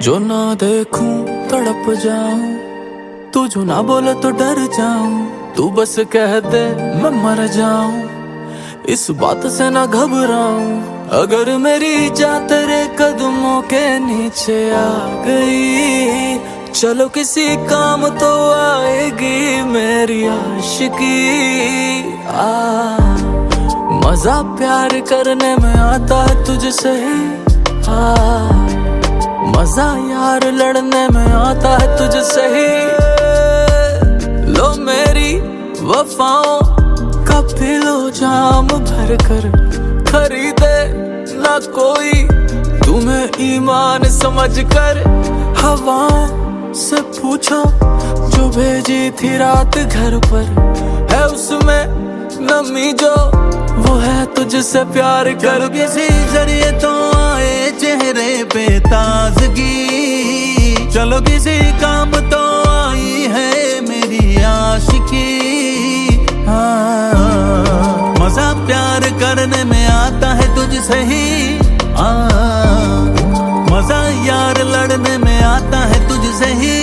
जो ना देखूं तड़प जाऊं, तू जो ना बोले तो डर जाऊं, तू बस कह दे मैं मर जाऊं, इस बात से ना घबराऊं। अगर मेरी जान तेरे कदमों के नीचे आ गई, चलो किसी काम तो आएगी मेरी आशिकी। मजा प्यार करने में आता है तुझसे ही, मजा यार लड़ने में आता है तुझसे ही। लो मेरी वफाओं का पी लो जाम भर कर, खरीदे ना कोई तुम्हें ईमान समझ कर। हवाओं से पूछो जो भेजी थी रात घर पर, है उसमें नमी जो वो है तुझसे प्यार कर। किसी जरिए तो आए चेहरे पे ताजगी, चलो किसी काम तो आई है मेरी आशिकी। मजा प्यार करने में आता है तुझसे ही, मजा यार लड़ने में आता है तुझसे ही।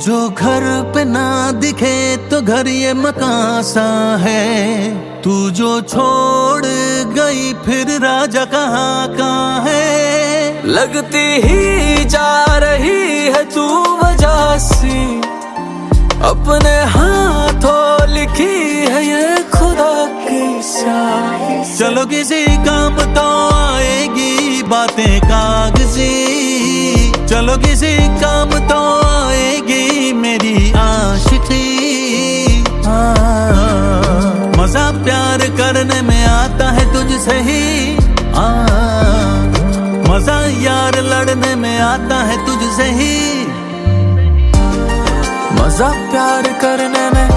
जो घर पे ना दिखे तो घर ये मकान सा है, तू जो छोड़ गई फिर राजा कहाँ कहाँ है। लगती ही जा रही है तू वजह सी, अपने हाथों लिखी है ये खुदा की स्याही। चलो किसी काम तो आएगी बातें कागजी, चलो किसी काम तो आएगी मेरी आशिकी। मजा प्यार करने में आता है तुझसे ही, मजा यार लड़ने में आता है तुझसे ही। मजा प्यार करने में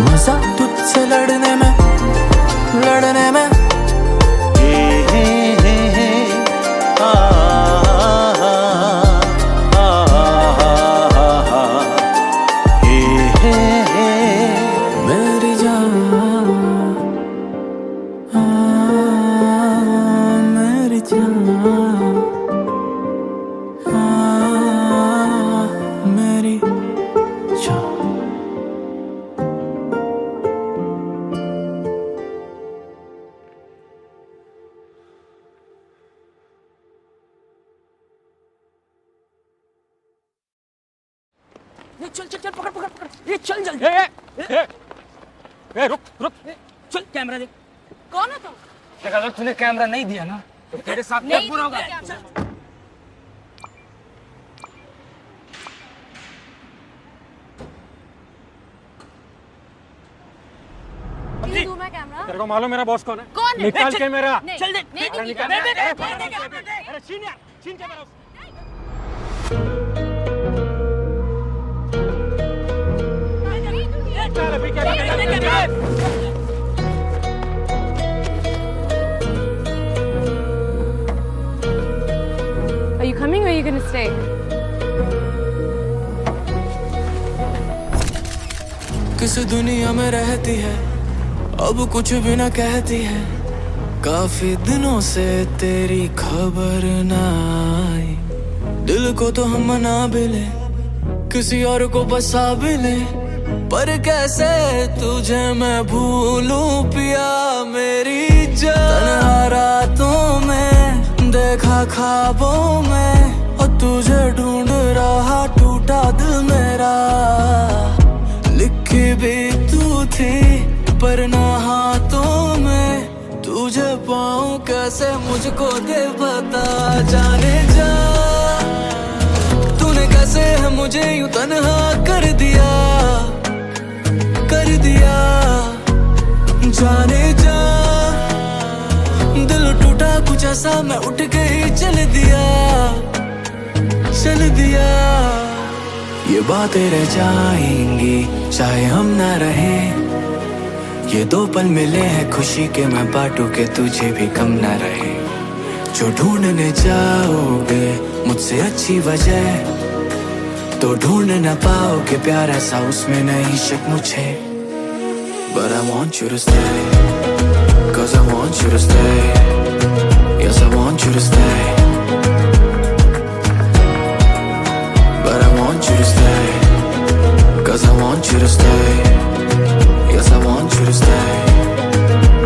मजा तुझसे लड़ने में मेरी जान, मेरी जान, मेरी जान। चल चल चल, पकड़ पकड़ पकड़, ये चल जल्दी। रुक रुक, चल कैमरा देख। कौन है तुम? देखा तो तूने कैमरा नहीं दिया ना, तो तेरे साथ क्या बुरा होगा। क्यों दूं मैं कैमरा? तेरे को मालूम मेरा बॉस कौन है? कौन है? निकाल कैमरा। चल दे। नहीं अरे निकाल। अरे छीन यार, छीन कैमरा। चल अभी क्या Are you coming or are you going to stay? किस दुनिया में रहती है अब कुछ भी ना कहती है, काफी दिनों से तेरी खबर ना आई। दिल को तो हम मना भी ले, किसी और को बसा भी ले, पर कैसे तुझे मैं भूलूं पिया मेरी जान। तन्हा रातों में देखा ख्वाबों में, और तुझे ढूंढ रहा टूटा दिल मेरा। लिखी भी तू थी पर ना हाथों में, तुझे पाऊं कैसे मुझको दे बता। जाने जा तूने कैसे है मुझे यूं तन्हा कर दिया, जाने जा दिल टूटा कुछ ऐसा मैं उठ गई चल दिया। ये बातें रह जाएंगी चाहे हम ना रहे। ये दो पल मिले हैं खुशी के, मैं बांटू के तुझे भी कम ना रहे। जो ढूंढने जाओगे मुझसे अच्छी वजह तो ढूंढ न पाओगे, प्यार ऐसा उसमें नहीं शक मुझे। But I want you to stay, 'cause I want you to stay. Yes, I want you to stay. But I want you to stay, 'cause I want you to stay. Yes, I want you to stay.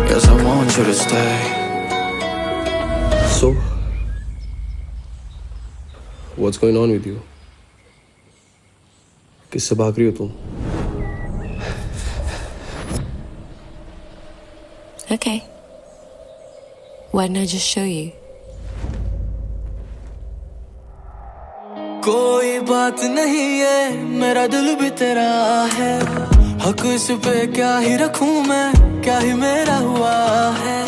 Yes, I want you to stay. So, what's going on with you? किससे भाग रही हो तुम? Okay. Why don't I just show you? कोई बात नहीं है, मेरा दिल भी तेरा है। हक इस पे क्या ही रखूं मैं, क्या ही मेरा हुआ है।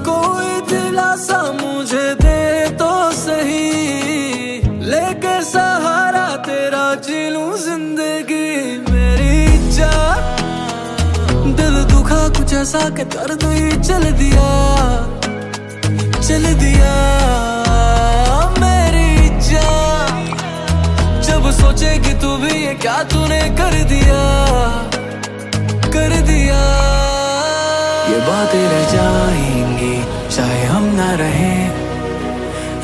कोई दिलासा मुझे दे तो सही, लेके सहारा तेरा जी लूं जिंदगी मेरी जान। दिल दुखा कुछ ऐसा के दर्द ही चल दिया मेरी जान। जब सोचेगी तू भी ये क्या तूने कर दिया। ये बातें रह जाएंगी चाहे हम ना रहे।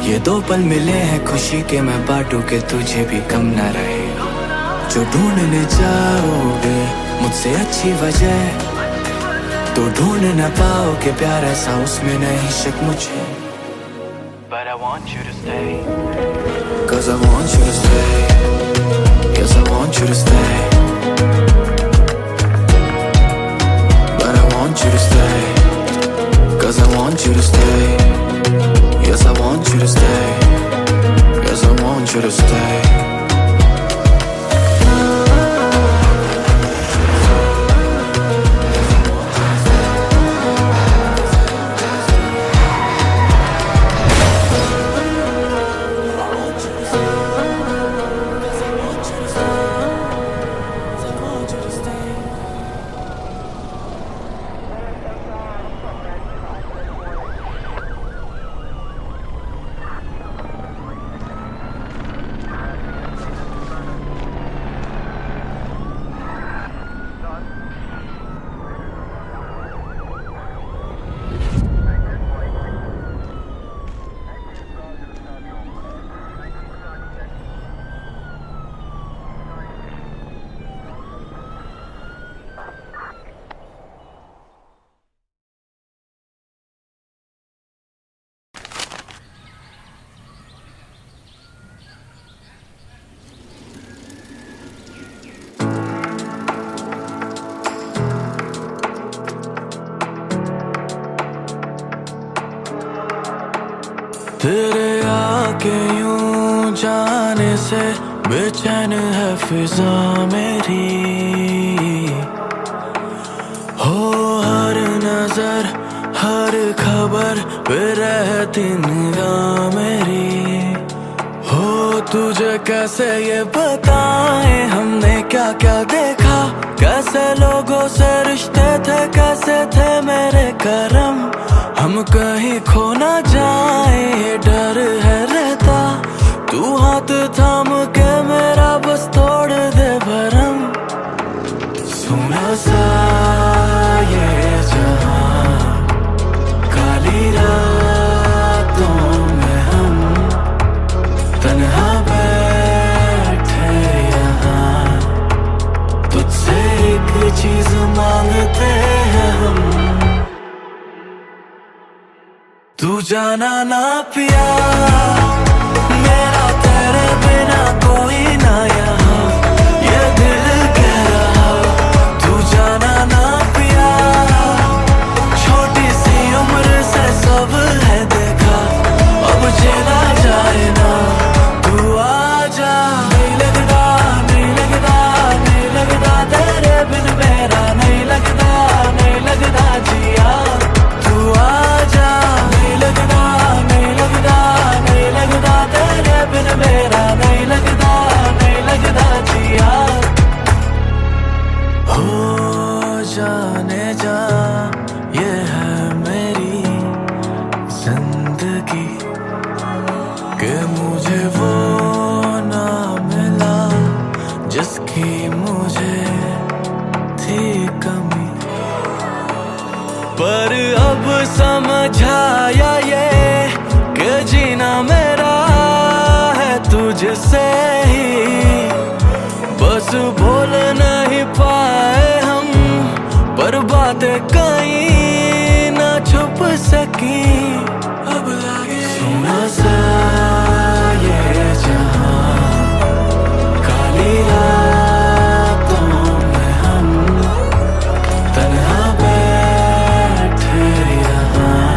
ये दो पल मिले हैं खुशी के, मैं बांटू के तुझे भी कम ना रहे। जो ढूंढने जाओगे मुझसे अच्छी वजह तो ढूंढ न पाओगे, प्यार ऐसा उसमें नहीं शक मुझे। But I want you to stay, 'cause I want you to stay. Yes, I want you to stay. But I want you to stay, 'cause I want you to stay. Yes, I want you to stay. Yes, I want you to stay. तेरे आके यूं जाने से बेचैन है फिजा मेरी। हो हर नजर हर खबर पे रहती निगाह मेरी। हो तुझे कैसे ये बताएं हमने क्या क्या देखा, कैसे लोगों से रिश्ते थे, कैसे थे मेरे करम। हम कहीं खो ना जाए ये डर है रहता, तू हाथ थाम के मेरा बस तोड़ दे भरम। सुना सा ये जहां काली रातों में हम तन्हा बैठे यहाँ, तुझसे एक चीज मांगते हैं हम, तू जाना ना पिया मेरा तेरे बिना कोई ना यहाँ। ये दिल कह रहा तू जाना ना पिया, छोटी सी उम्र से सब है देखा, अब चला जाए ना तू आजा। नहीं लगता नहीं लगता नहीं लगता तेरे बिन मेरा नहीं लगता नहीं लगता जिया, तू आजा। नहीं लगता नहीं लगता नहीं लगता मुझे वो ना मिला जिसकी मुझे थी कमी, पर अब समझ आया ये कि जीना मेरा है तुझसे ही। बस बोल नहीं पाए हम, पर बातें कहीं ना छुप सकी। अब लागे सुना सा ये जहां, काली रातों में हम तन्हा बैठे यहाँ,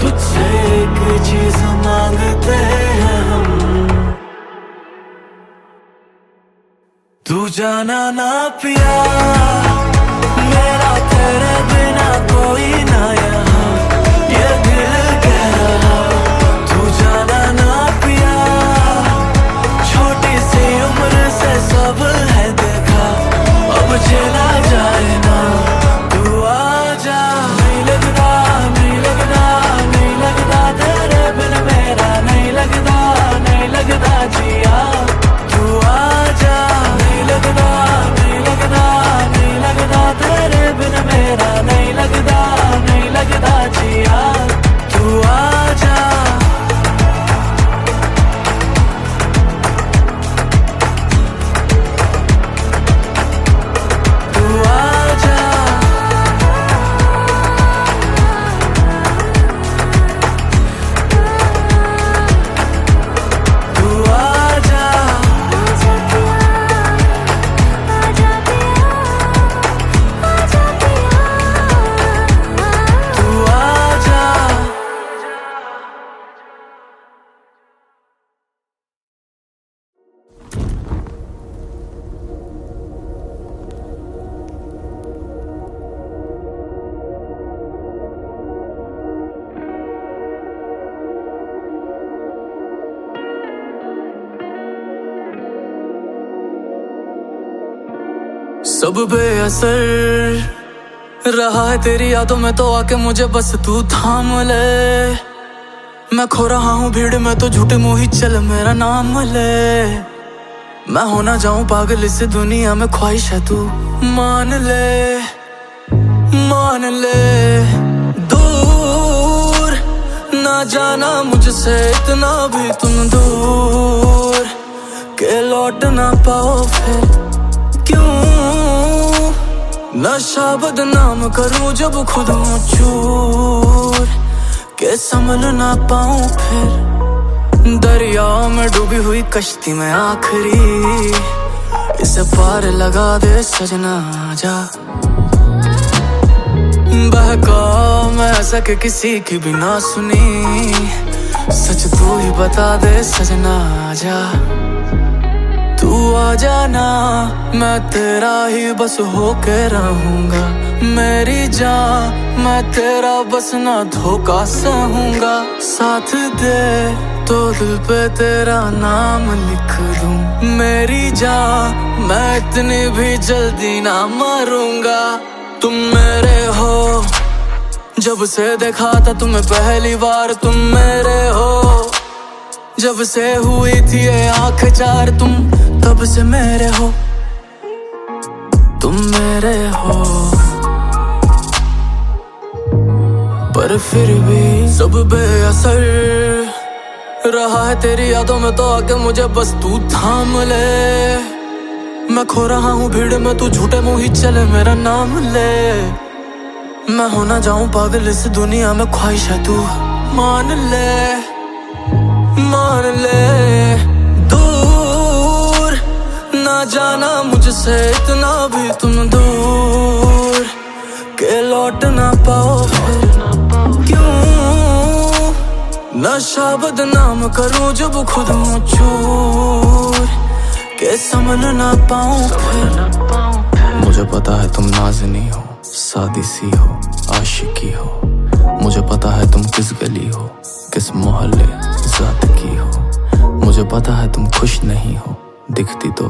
तुझसे एक चीज मांगते हैं हम, तू जाना ना पिया मेरा, तेरे बिना कोई ना यहाँ, ये दिल कह रहा। तू जाना ना पिया, छोटी सी उम्र से सब है देखा, अब चला जाए ना, तू आजा। नहीं लगता, नहीं लगता, नहीं लगता तेरे बिन मेरा, नहीं लगता, नहीं लगता जिया, तू आजा। नहीं लगता, नहीं लगता, नहीं लगता तेरे बिन मेरा, नहीं लगता, नहीं लगता जिया, तू आजा। तू आजा। तू आजा। तू आजा। सब बेअसर रहा है तेरी यादों में, तो आके मुझे बस तू थाम ले। मैं खो रहा हूँ भीड़ में, तो झूठे मुँह ही चल मेरा नाम ले। मैं हो ना जाऊं पागल इस दुनिया में, ख्वाहिश है तू मान ले, मान ले। दूर ना जाना मुझसे इतना भी तुम दूर, के लौट ना पाओ फिर। क्यों नशा बदनाम करूं जब खुद हूँ चूर, के संभल ना पाऊं फिर। दरिया में डूबी हुई कश्ती में आखिरी, इसे पार लगा दे सजना जा। बहका मैं ऐसा कि किसी की भी ना सुनी, सच तू ही बता दे सजना जा। तू आ जाना, मैं तेरा ही बस होके रहूंगा। मेरी जान मैं तेरा बस ना धोखा सहूंगा। साथ दे तो दिल पे तेरा नाम लिख दूं। मेरी जान मैं इतनी भी जल्दी ना मरूंगा। तुम मेरे हो, जब से देखा था तुम्हें पहली बार। तुम मेरे हो, जब से हुई थी ये आँख चार। तुम तब से मेरे हो, तुम मेरे हो। पर फिर भी सब बेअसर रहा है तेरी यादों में, तो आके मुझे बस तू थाम ले। मैं खो रहा हूँ भीड़ में, तू झूठे मुँह ही चले मेरा नाम ले। मैं हो ना जाऊं पागल इस दुनिया में, ख्वाहिश है तू मान ले, मान ले। दूर ना जाना मुझसे इतना भी तुम दूर, के लौट ना पाओ फिर। क्यों नशा बदनाम करूं जब खुद हूँ चूर, के संभल ना पाऊं फिर। मुझे पता है तुम नाज़नी हो, सादी सी हो, आशिकी हो। मुझे पता है तुम किस गली हो, किस मोहल्ले जात की हो। मुझे पता है तुम खुश नहीं हो, दिखती तो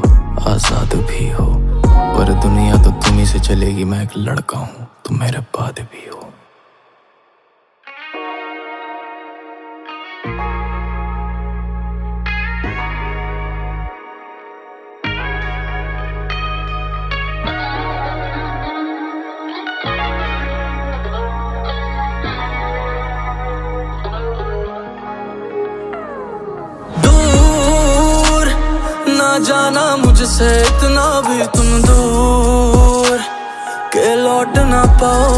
आजाद भी हो। पर दुनिया तो तुम्ही से चलेगी, मैं एक लड़का हूँ, तुम मेरे बाद भी हो। जाना मुझसे इतना भी तुम दूर के लौट ना पाओ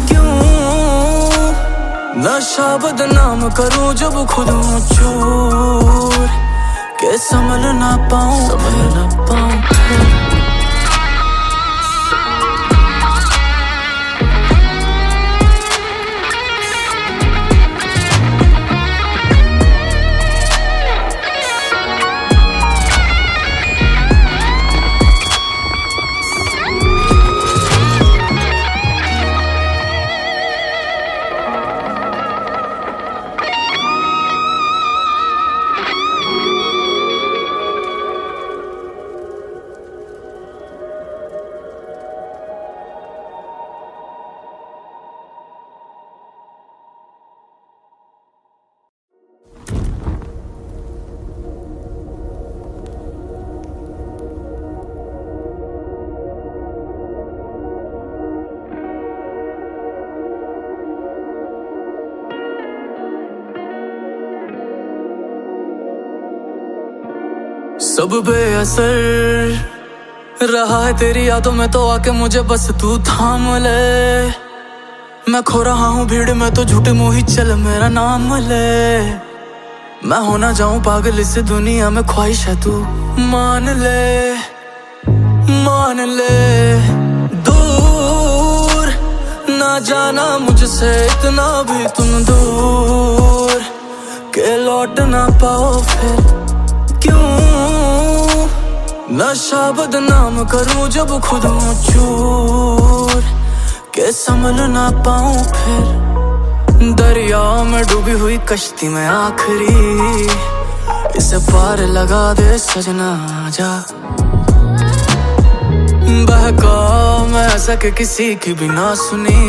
क्यों नशा बदनाम करूं जब खुद हूँ चूर के संभल ना पाऊं सब बेअसर रहा है तेरी यादों में तो आके मुझे बस तू थाम ले। मैं खो रहा हूँ भीड़ में तो झूठे मुँह ही चल मेरा नाम ले। मैं हो ना जाऊं पागल इस दुनिया में ख्वाहिश है तू मान ले दूर ना जाना मुझसे इतना भी तुम दूर के लौट ना पाओ फिर क्यों नशा बदनाम करूं जब खुद हूँ चूर के संभल ना पाऊं फिर दरिया में डूबी हुई कश्ती में आखिरी इसे पार लगा दे सजना जा। बहका मैं ऐसा कि किसी की भी ना सुनी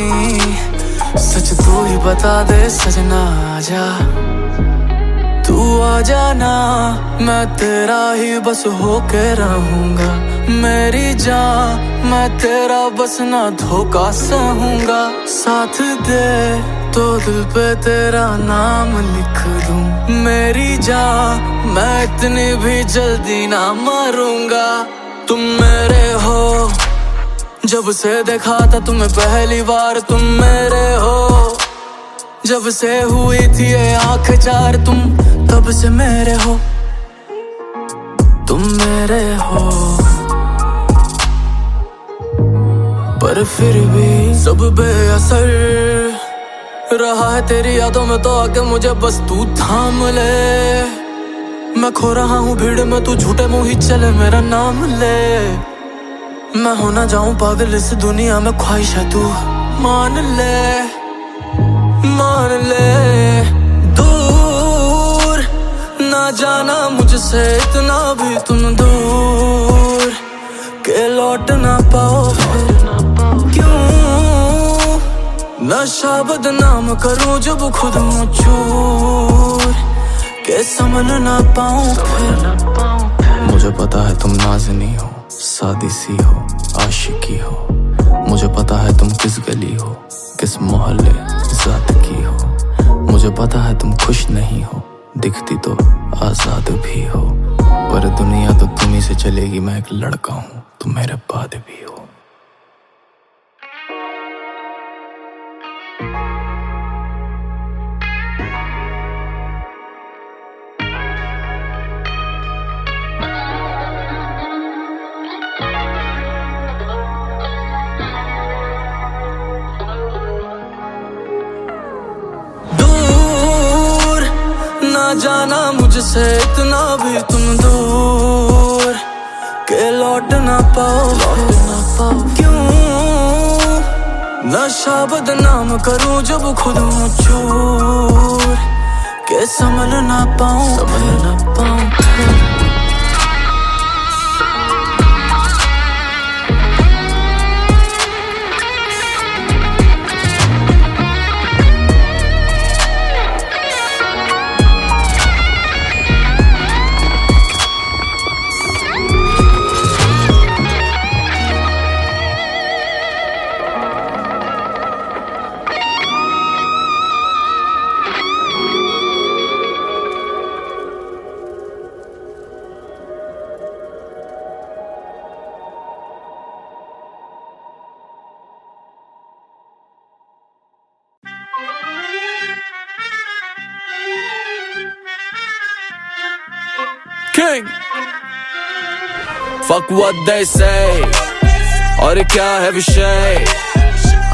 सच तू ही बता दे सजना जा। तू आ जाना मैं तेरा ही बस होके रहूंगा मेरी जान मैं तेरा बस ना धोखा सहूंगा। साथ दे तो दिल पे तेरा नाम लिख दूं मेरी जान मैं इतनी भी जल्दी ना मरूंगा। तुम मेरे हो जब से देखा था तुम्हें पहली बार तुम मेरे हो जब से हुई थी ये आँख चार तुम तब से मेरे हो तुम मेरे हो। पर फिर भी सब बेअसर रहा है तेरी यादों में तो आके मुझे बस तू थाम ले। मैं खो रहा हूँ भीड़ में तू झूठे मुँह ही चले मेरा नाम ले। मैं हो ना जाऊं पागल इस दुनिया में ख्वाहिश है तू मान ले दूर ना जाना मुझसे इतना भी तुम दूर के लौट ना पाओ क्यों नशा बदनाम करूं जब खुद हूँ चूर के संभल ना पाऊं। मुझे पता है तुम नाज़नी हो सादी सी हो आशिकी हो। मुझे पता है तुम किस गली हो किस मोहल्ले जात की हो। मुझे पता है तुम खुश नहीं हो दिखती तो आजाद भी हो। पर दुनिया तो तुम्ही से चलेगी मैं एक लड़का हूँ तुम मेरे बाद भी हो। ना जाना मुझसे इतना भी तुम दूर के लौट ना पाओ क्यों नशा बदनाम करूं जब खुद हूँ चूर के संभल ना पाऊं। going. Fuck what they say. और क्या है विषय?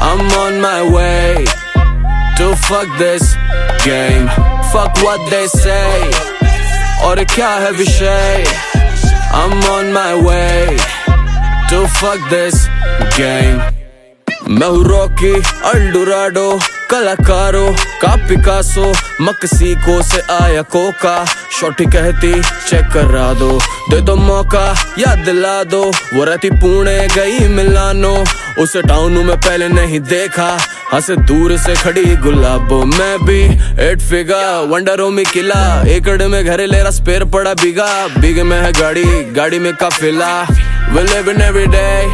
I'm on my way to fuck this game. Fuck what they say. और क्या है विषय? I'm on my way to fuck this game. मैं हूँ रॉकी अल्डोराडो, कलाकारों का पिकासो, मक्सिको से आया कोका, शॉटी कहती चेक करा दो, दे दो मौका याद दिला दो, वो रहती पुणे गई मिलानो, उसे टाउन में पहले नहीं देखा, हंसे दूर से खड़ी गुलाबो, मैं भी 8 फिगर वंडरों में किला, एकड़ में घर ले रहा स्पेयर पड़ा बिगा, बिग में है गाड़ी, गाड़ी में काफिला, we living every day.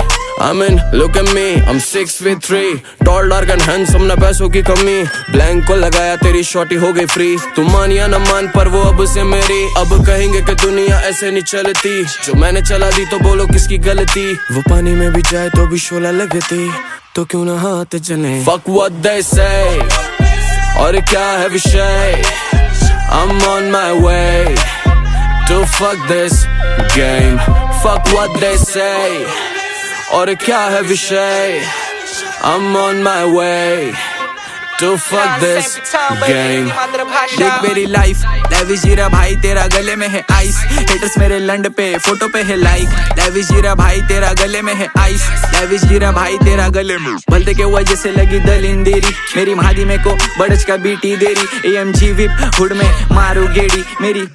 I mean, look at me, I'm 6'3", tall, dark and handsome, ना पैसों की कमी, ब्लैंक को लगाया तेरी शॉटी हो गई फ्री, तू मान या ना मान पर वो अब से मेरी, अब कहेंगे कि दुनिया ऐसे नहीं चलती, जो मैंने चला दी तो बोलो किसकी गलती, वो पानी में भी जाए तो भी शोला लगती, तो क्यों ना हाथ चले. Fuck what they say, और क्या है विषय, I'm on my way to fuck this game. Fuck what they say, और क्या है विषय, I'm on my way to fuck this game. देख मेरी लाइफ लैविश जीरा भाई, तेरा गले में है आइस, हेटर्स मेरे लंड पे फोटो पे है लाइक, लैविश जीरा भाई तेरा गले में है आइस, लैविश जीरा भाई तेरा गले में, बोलते के वजह से लगी दलिंदेरी, मेरी महादी में को बड़च का बीटी देरी, AMG विप हुड में मारू गेड़ी, मेरी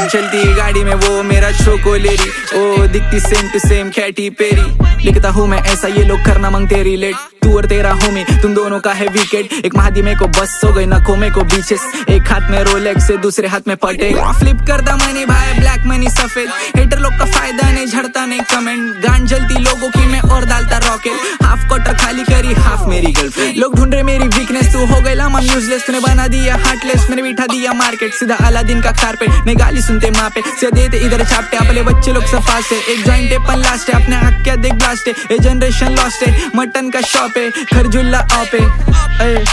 चलती गाड़ी में वो मेरा छोकोलेरी, ओ दिखती same to same Katy Perry, लिखता हूँ मैं ऐसा ये लोग करना मांगते रिलेट, तू और तेरा होमी तुम दोनों का है विकेट, एक महादी में को बस हो गई नखों में को बीचेस, एक हाथ में रोलेक्स से दूसरे हाथ में पटे, फ्लिप करता मनी भाई ब्लैक मनी सफेद, हेटर लोग का फायदा नहीं झड़ता नहीं कमेंट, गान जलती लोगों की मैं और डालता रॉकेट, हाफ क्वार्टर खाली करी हाफ मेरी गर्लफ्रेंड, लोग ढूंढ रहे मेरी वीकनेस, तू हो गई लाम यूजलेस, तूने बना दिया हार्टलेस, मैंने बिठा दिया मार्केट, सीधा अलादीन का कारपेट, नहीं गाली सुनते माँ पे, से देते इधर चापटे, अपने बच्चे लोग सब फास्ट है, एक जॉइंट है पन लास्ट है, अपने हक क्या देख ब्लास्ट है, ये जनरेशन लॉस्ट है, मटन का शॉप है, खरजुल्ला ऑप है,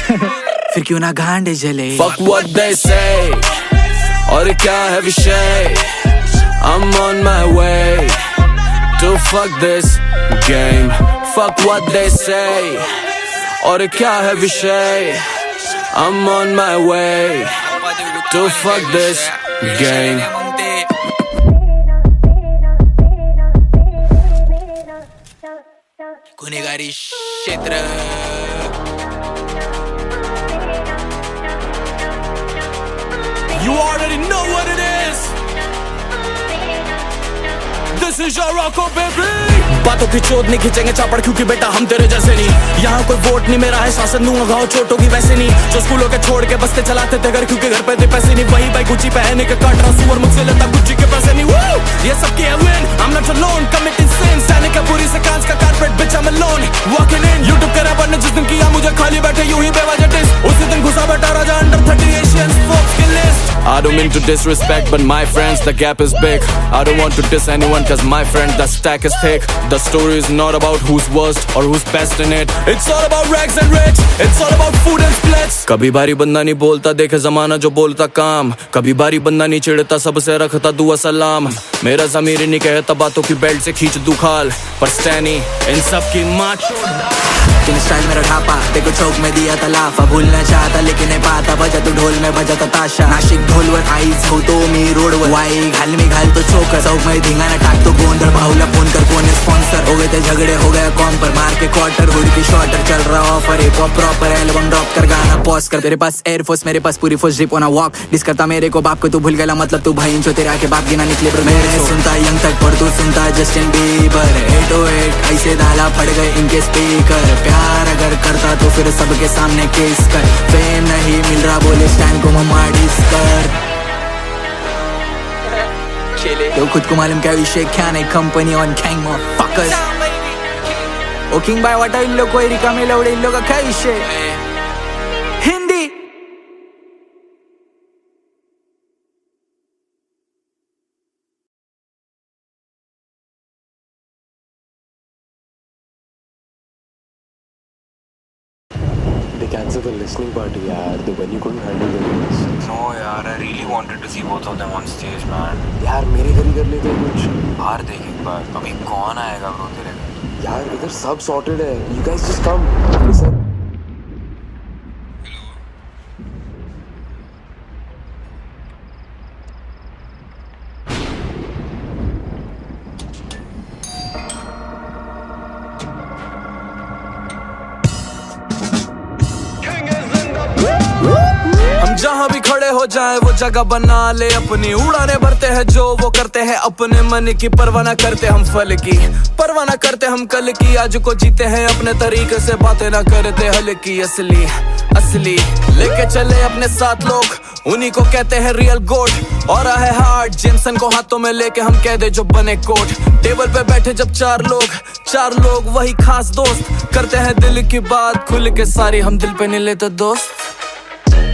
फिर क्यों ना गांडे जले. Fuck what they say, और क्या है विषय, I'm on my way to fuck this game. Fuck what they say, और क्या है विषय, I'm on my way to fuck this game. गुनेगारी क्षेत्र You already know what it is. This is your Rocco baby. बातों की चोट नहीं खींचेंगे चापड़ क्योंकि बेटा हम तेरे जैसे नहीं, यहाँ कोई वोट नहीं मेरा है शासन, दूंगा घाव चोटों की वैसे नहीं, जो स्कूलों के छोड़ के बस्ते चलाते थे घर क्योंकि घर पे थे पैसे नहीं, वही भाई गुच्ची पहने के काट रहा सुअर, मुझसे लेता गुच्ची के पैसे नहीं. Woo! ये सबकी है win, I'm not alone, committing sins, सैनिक का पूरी से कांच का carpet, bitch I'm alone, walking in, YouTube के रैपर ने जिस दिन किया मुझे खाली बैठे यूं ही बेवजह डिस, उसी दिन घुसा बैठा राजा अंडर 30 Asians Forbes की list. I don't mean to disrespect but my friends the gap is big, I don't want to diss anyone cause my friend the stack is thick, the story is not about who's worst or who's best in it, it's all about rags and rich, it's all about food and splits. कभी बारी बंदा नहीं बोलता देखे जमाना जो बोलता काम, कभी बारी बंदा नहीं चिढ़ता सबसे रखता दुआ सलाम, मेरा ज़मीर नहीं कहता बातों की बेल्ट से खींच दू खाल, पर स्टैनी इन सब की माँ किन स्टाइल मेरा ढापा, देखो चौक में दिया तलाफा, भूलना चाहता लेकिन नहीं पाता, बजा तू ढोल में बजाता ताशा, नाशिक ढोलवर आईज हो तो मी रोडवर, वाई घाल में घाल तो चोकर, चौक में धिंगाणा टाक तो गोंधळ, भाऊला फोन कर कोण स्पॉन्सर, हो गए थे झगड़े हो गया कॉम पर, मार के क्वार्टर हुड की शॉर्टर, चल रहा offer hip hop proper, album drop कर गाना पॉज कर, तेरे पास एयरफोर्स मेरे पास पूरी force, zip on a walk, diss करता मेरे को बाप को तू भूल गया मतलब तू भाई जो तेरे आके बाप गिना निकले, पर मेरे सुनता यंग तक पर तू सुनता जस्टिन बीबर, 808 ऐसे दाला फट गए इनके स्पीकर, प्यार अगर करता तो फिर सबके सामने केस कर, फेम नहीं मिल रहा बोले स्टैंड को मम्मा डिस कर, तो खुद को मालूम क्या विषय क्या नहीं, कंपनी ऑन गैंग मॉफकर्स, ओ किंग बाय वाटा इन लोग कोई रिकामे लवड़े इन लोग का क्या विषय, Hindi They can't cancel the listening party, yaar. The venue couldn't handle the noise. No, yaar, I really wanted to see both of them on stage, man. यार मेरे घर ही कर लेते हैं कुछ. बाहर देख एक बार, अभी कौन आएगा ब्रो तेरे घर? यार इधर सब sorted है. You guys just come. Listen. जहाँ भी खड़े हो जाए वो जगह बना ले अपनी, उड़ाने भरते हैं जो वो करते हैं अपने मन की, परवाह ना करते हम फल की, परवाह ना करते हम कल की, आज को जीते हैं अपने तरीके से, बातें ना करते हल की। असली असली लेके चले अपने साथ लोग, उन्हीं को कहते हैं रियल गोट। और है हार्ड जेमसन को हाथों में लेके हम कह दे जो बने कोट। टेबल पे बैठे जब चार लोग वही खास दोस्त, करते हैं दिल की बात खुल के सारी, हम दिल पे नहीं लेते दोस्त।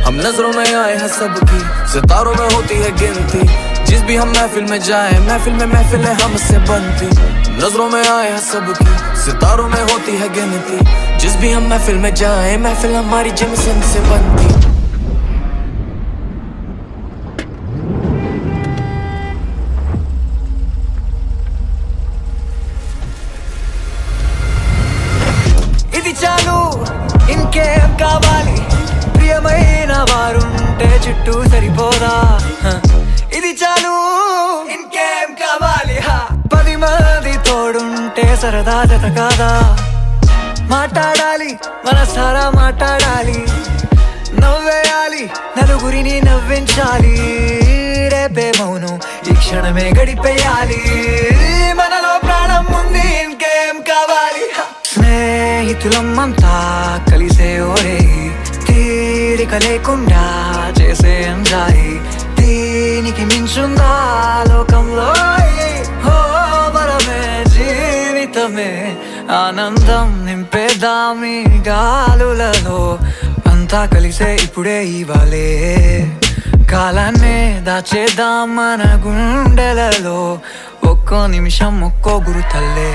हम नजरों में आए हैं सबकी, सितारों में होती है गिनती, जिस भी हम महफिल में जाए महफिल में महफिलें हमसे बनती। नजरों में आए हैं सबकी, सितारों में होती है गिनती, जिस भी हम महफिल में जाए महफिल हमारी जेमसन से बनती। ఇది చాలు ఇంకేం కావాలి, ప్రియమైన వారుంటే చుట్టూ సరిపోదా, ఇది చాలు ఇంకేం కావాలి, 10 మంది తోడుంటే సరదా జత కాదా, మాట్లాడాలి మనసారా మాట్లాడాలి, నవ్వేయాలి నలుగురిని నవ్వించాలి, రేపే మౌనం ఈ క్షణమే గడిపేయాలి, మనలో ప్రాణం ఉంది ఇంకేం కావాలి, స్నేహితులమ్మంతా కలిసే ఓరే తీరిక లేకుండా చేసే ఎంజాయ్, దీనికి మించుందా లోకంలో, హో వరమే జీవితమే ఆనందం నింపేదామి గాలులలో, అంతా కలిసే ఇప్పుడే ఇవ్వాలే, కాలాన్నే దాచేద్దాం మన గుండెలలో, ఒక్కో నిమిషం ఒక్కో గురుతల్లే।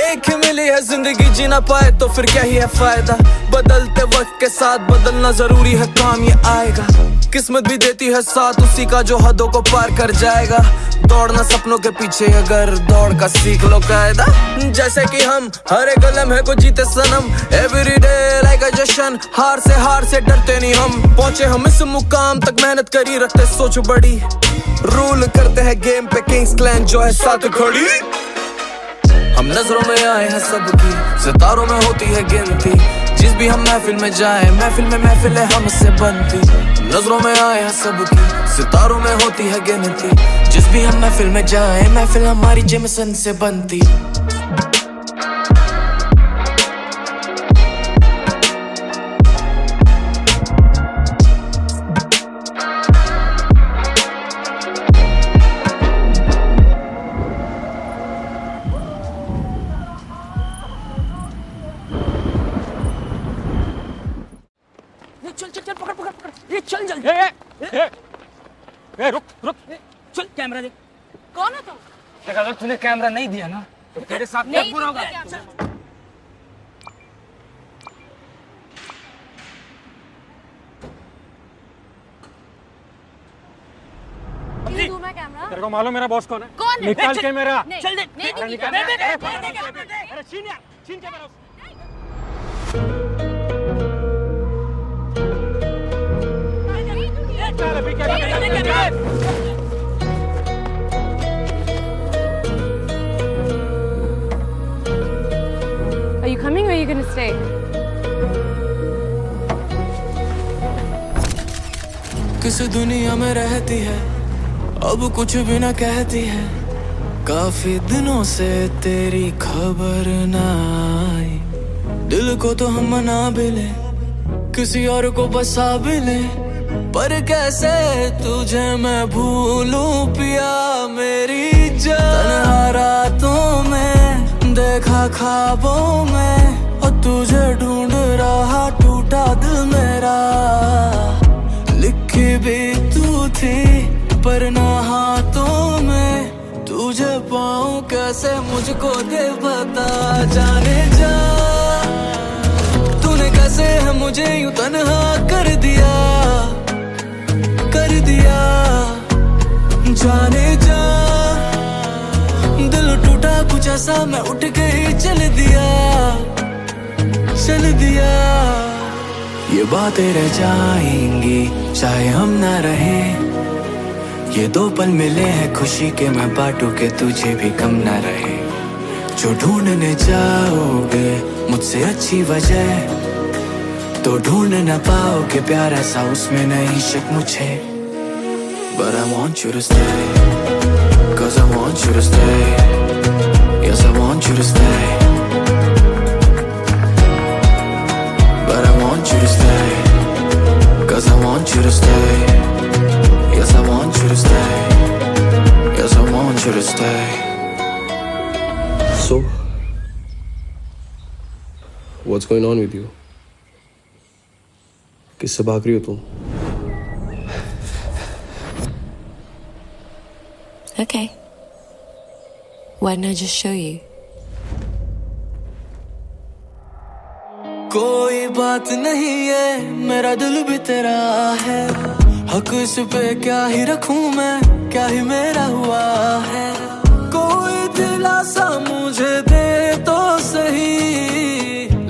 एक ही मिली है जिंदगी, जीना पाए तो फिर क्या ही है फायदा, बदलते वक्त के साथ बदलना जरूरी है, काम ये आएगा, किस्मत भी देती है साथ उसी का जो हदों को पार कर जाएगा, दौड़ना सपनों के पीछे अगर दौड़ का सीख लो कायदा, जैसे कि हम हर एक लम्हे को जीते सनम, एवरीडे लाइक अ जश्न, हार से डरते नहीं हम, पहुंचे हम इस मुकाम तक मेहनत करी रखते सोच बड़ी, रूल करते हैं गेम पे किंग्स क्लैन जो है साथ खड़ी। हम नजरों में आए हैं सबकी, सितारों में होती है गिनती, जिस भी हम महफिल में जाए महफिल में महफिलें हमसे बनती। नजरों में आए हैं सबकी, सितारों में होती है गिनती, जिस भी हम महफिल में जाए महफिल हमारी जेमसन से बनती। चल चल चल पकड़ पकड़ पकड़, ये चल जल्दी। रुक रुक, चल कैमरा देख। कौन हो तुम? देखा तो तूने कैमरा नहीं दिया ना, तो तेरे साथ क्या बुरा होगा। क्यों दूं मैं कैमरा? तेरे को मालूम मेरा बॉस कौन है? कौन है? निकाल कैमरा। चल दे। नहीं निकाल। अरे छीन यार, छीन कैमरा। चल अभी क्या Are you coming or are you going to stay? किस दुनिया में रहती है अब कुछ भी ना कहती है, काफी दिनों से तेरी खबर ना आई, दिल को तो हम मना भी ले किसी और को बसा भी ले, पर कैसे तुझे मैं भूलूं पिया मेरी जान। तन्हा रातों में देखा ख्वाबों में, और तुझे ढूंढ रहा टूटा दिल मेरा, लिखी भी तू थी पर ना हाथों में, तुझे पाऊं कैसे मुझको दे बता जाने जा, तूने कैसे है मुझे यूं तन्हा कर दिया जाने जा। दिल टूटा कुछ ऐसा मैं उठ गई चल दिया ये बातें रह जाएंगी चाहे हम ना रहे। ये दो पल मिले हैं खुशी के मैं बांटू के तुझे भी कम ना रहे। जो ढूंढने जाओगे मुझसे अच्छी वजह तो ढूंढ ना पाओगे प्यार ऐसा उसमें नहीं शक मुझे। But I want you to stay, 'cause I want you to stay. Yes, I want you to stay. But I want you to stay, 'cause I want you to stay. Yes, I want you to stay. Yes, I want you to stay. So, what's going on with you? किससे भाग रही हो तुम? Okay. Why don't I just show you? कोई बात नहीं है मेरा दिल भी तेरा है। हक इस पे क्या ही रखूं मैं क्या ही मेरा हुआ है। कोई दिलासा मुझे दे तो सही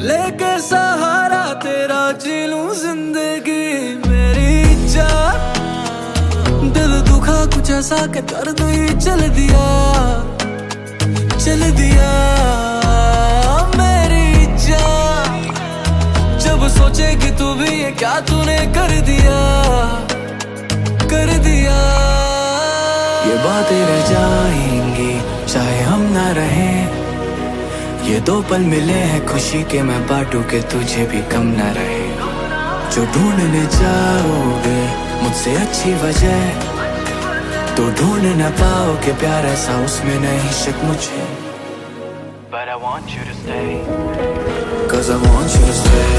लेके सहारा तेरा जी लूं जिंदगी मेरी जान। दिल दुखा कुछ ऐसा के दर्द ही चल दिया मेरी जान। जब सोचेगी तू भी ये क्या तूने कर दिया ये बातें रह जाएंगी चाहे हम ना रहे। ये दो पल मिले हैं खुशी के मैं बांटू के तुझे भी कम ना रहे। जो ढूंढने जाओगे मुझसे अच्छी वजह तो ढूंढ न पाओगे प्यार ऐसा उसमें नहीं शक मुझे। But I want you to stay, 'cause I want you to stay.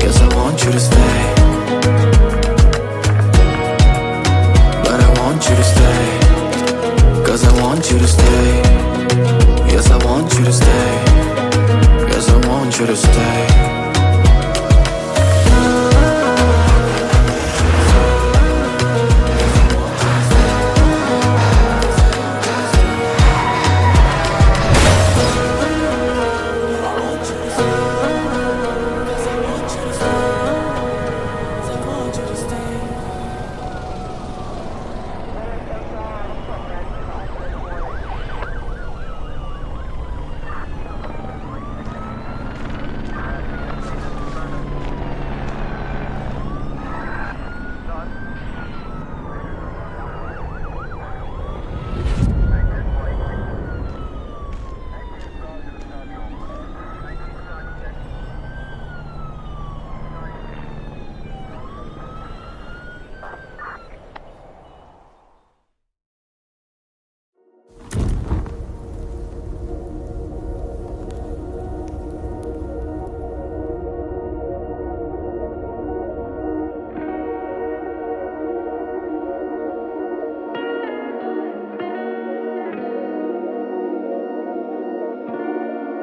Yes, I want you to stay. But I want you to stay, 'cause I want you to stay. Yes, I want you to stay. Yes, I want you to stay.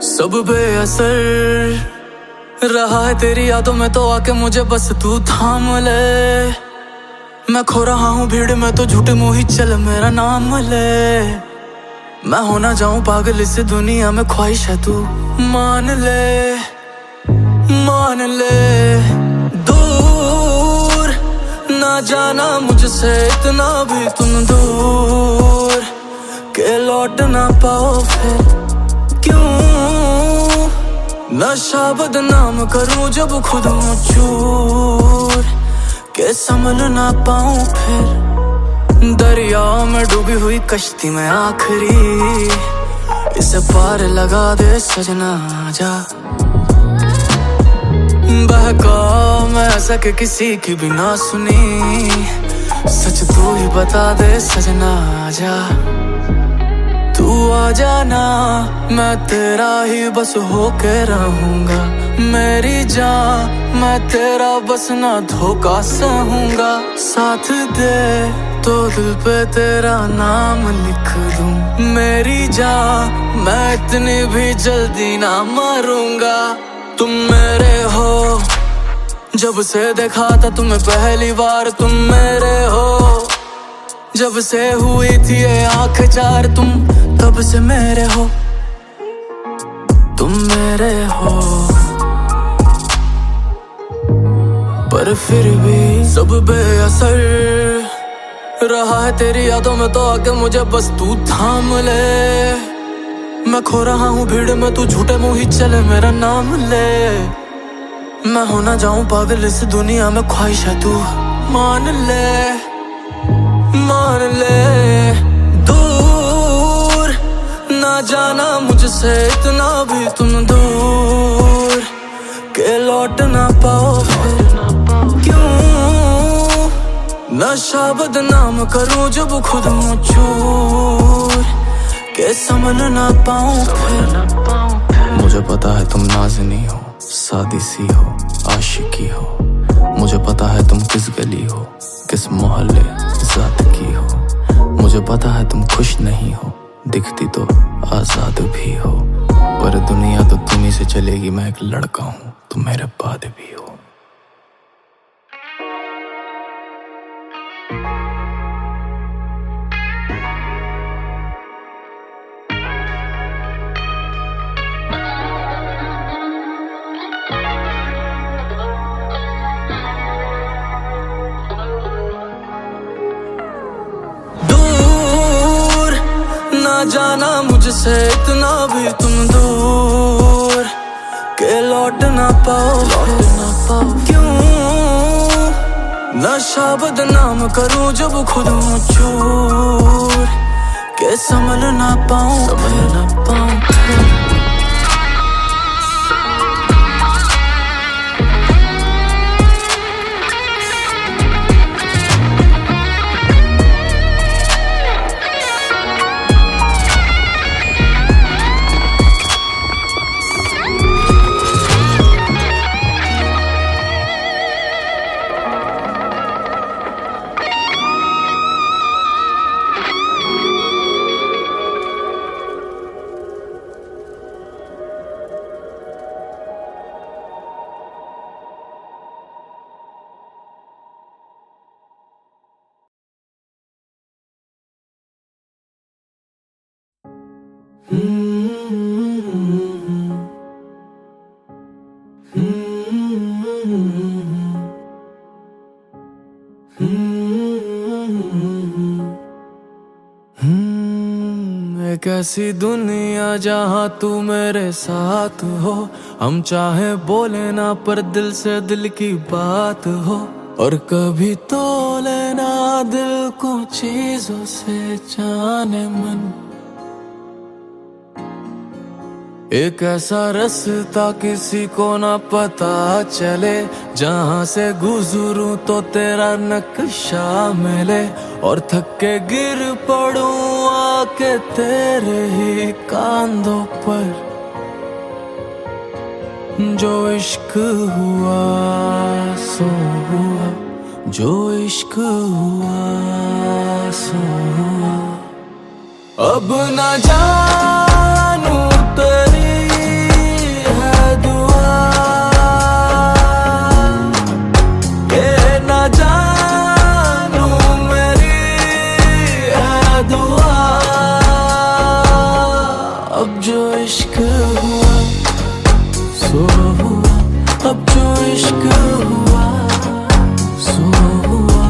सब बेअसर रहा है तेरी यादों में तो आके मुझे बस तू थाम ले। मैं खो रहा हूँ भीड़ में तो झूठे मुँह ही चल मेरा नाम ले। मैं हो ना जाऊं पागल इस दुनिया में ख्वाहिश है तू मान ले। दूर ना जाना मुझसे इतना भी तुम दूर के लौट ना पाओ फिर। क्यों नशा बदनाम करूं जब खुद हूँ चूर के संभल ना पाऊं फिर। दरिया में डूबी हुई कश्ती में आखिरी इसे पार लगा दे सजना जा। बहका मैं ऐसा कि किसी की भी ना सुनी सच तू ही बता दे सजना जा। तू आ जाना मैं तेरा ही बस होके रहूंगा मेरी जान। मैं तेरा बस ना धोखा सहूंगा साथ दे तो दिल पे तेरा नाम लिख दूं मेरी जान। मैं इतनी भी जल्दी ना मरूंगा तुम मेरे हो, जब से देखा था तुम्हें पहली बार तुम मेरे हो, जब से हुई थी ये आँख चार तुम तब से मेरे हो, तुम मेरे हो। पर फिर भी सब बेअसर रहा है तेरी यादों में, तो आके मुझे बस तू थाम ले। मैं खो रहा हूँ भीड़ में, तू झूठे मुँह ही चले मेरा नाम ले। मैं हो ना जाऊं पागल इस दुनिया में, ख्वाहिश है तू मान ले, मान ले। दूर ना जाना मुझसे इतना भी तुम दूर के लौट ना पाओ फिर। क्यों नशा बदनाम करूं जब खुद हूँ चूर के संभल ना पाऊं फिर। मुझे पता है तुम नाज़नी हो, सादी सी हो, आशिकी हो। मुझे पता है तुम किस गली हो, किस मोहल्ले जात की हो। मुझे पता है तुम खुश नहीं हो, दिखती तो आजाद भी हो। पर दुनिया तो तुम्ही से चलेगी, मैं एक लड़का हूँ, तुम मेरे बाद भी हो। जाना मुझसे इतना भी तुम दूर के लौट ना पाओ, लौट ना पाओ। क्यों नशा बदनाम करूं जब खुद हूँ चूर के संभल ना पाऊं, संभल ना पाऊं। एक ऐसी दुनिया जहाँ तू मेरे साथ हो, हम चाहे बोले ना पर दिल से दिल की बात हो। और कभी तो लेना दिल को चीजों से जाने मन, एक ऐसा रास्ता किसी को ना पता चले, जहाँ से गुजरूं तो तेरा नक्शा मिले। और थक के गिर पड़ूं आके तेरे ही कांधों पर, जो इश्क हुआ सो हुआ, जो इश्क हुआ सो हुआ। अब ना जानू तेरी है दुआ, ये ना जानू मेरी है दुआ। अब जो इश्क हुआ सो हुआ, अब जो इश्क हुआ सो हुआ।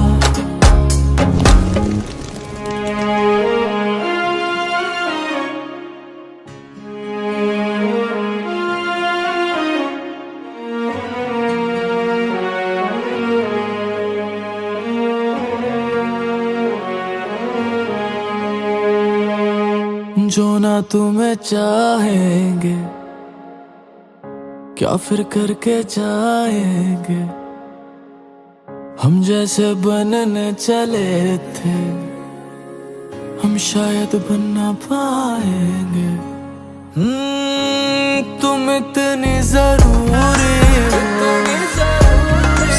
जो ना तुम्हें चाहेंगे क्या फिर करके जाएंगे, हम जैसे बनने चले थे हम शायद बन ना पाएंगे। तुम इतनी जरूरी हो,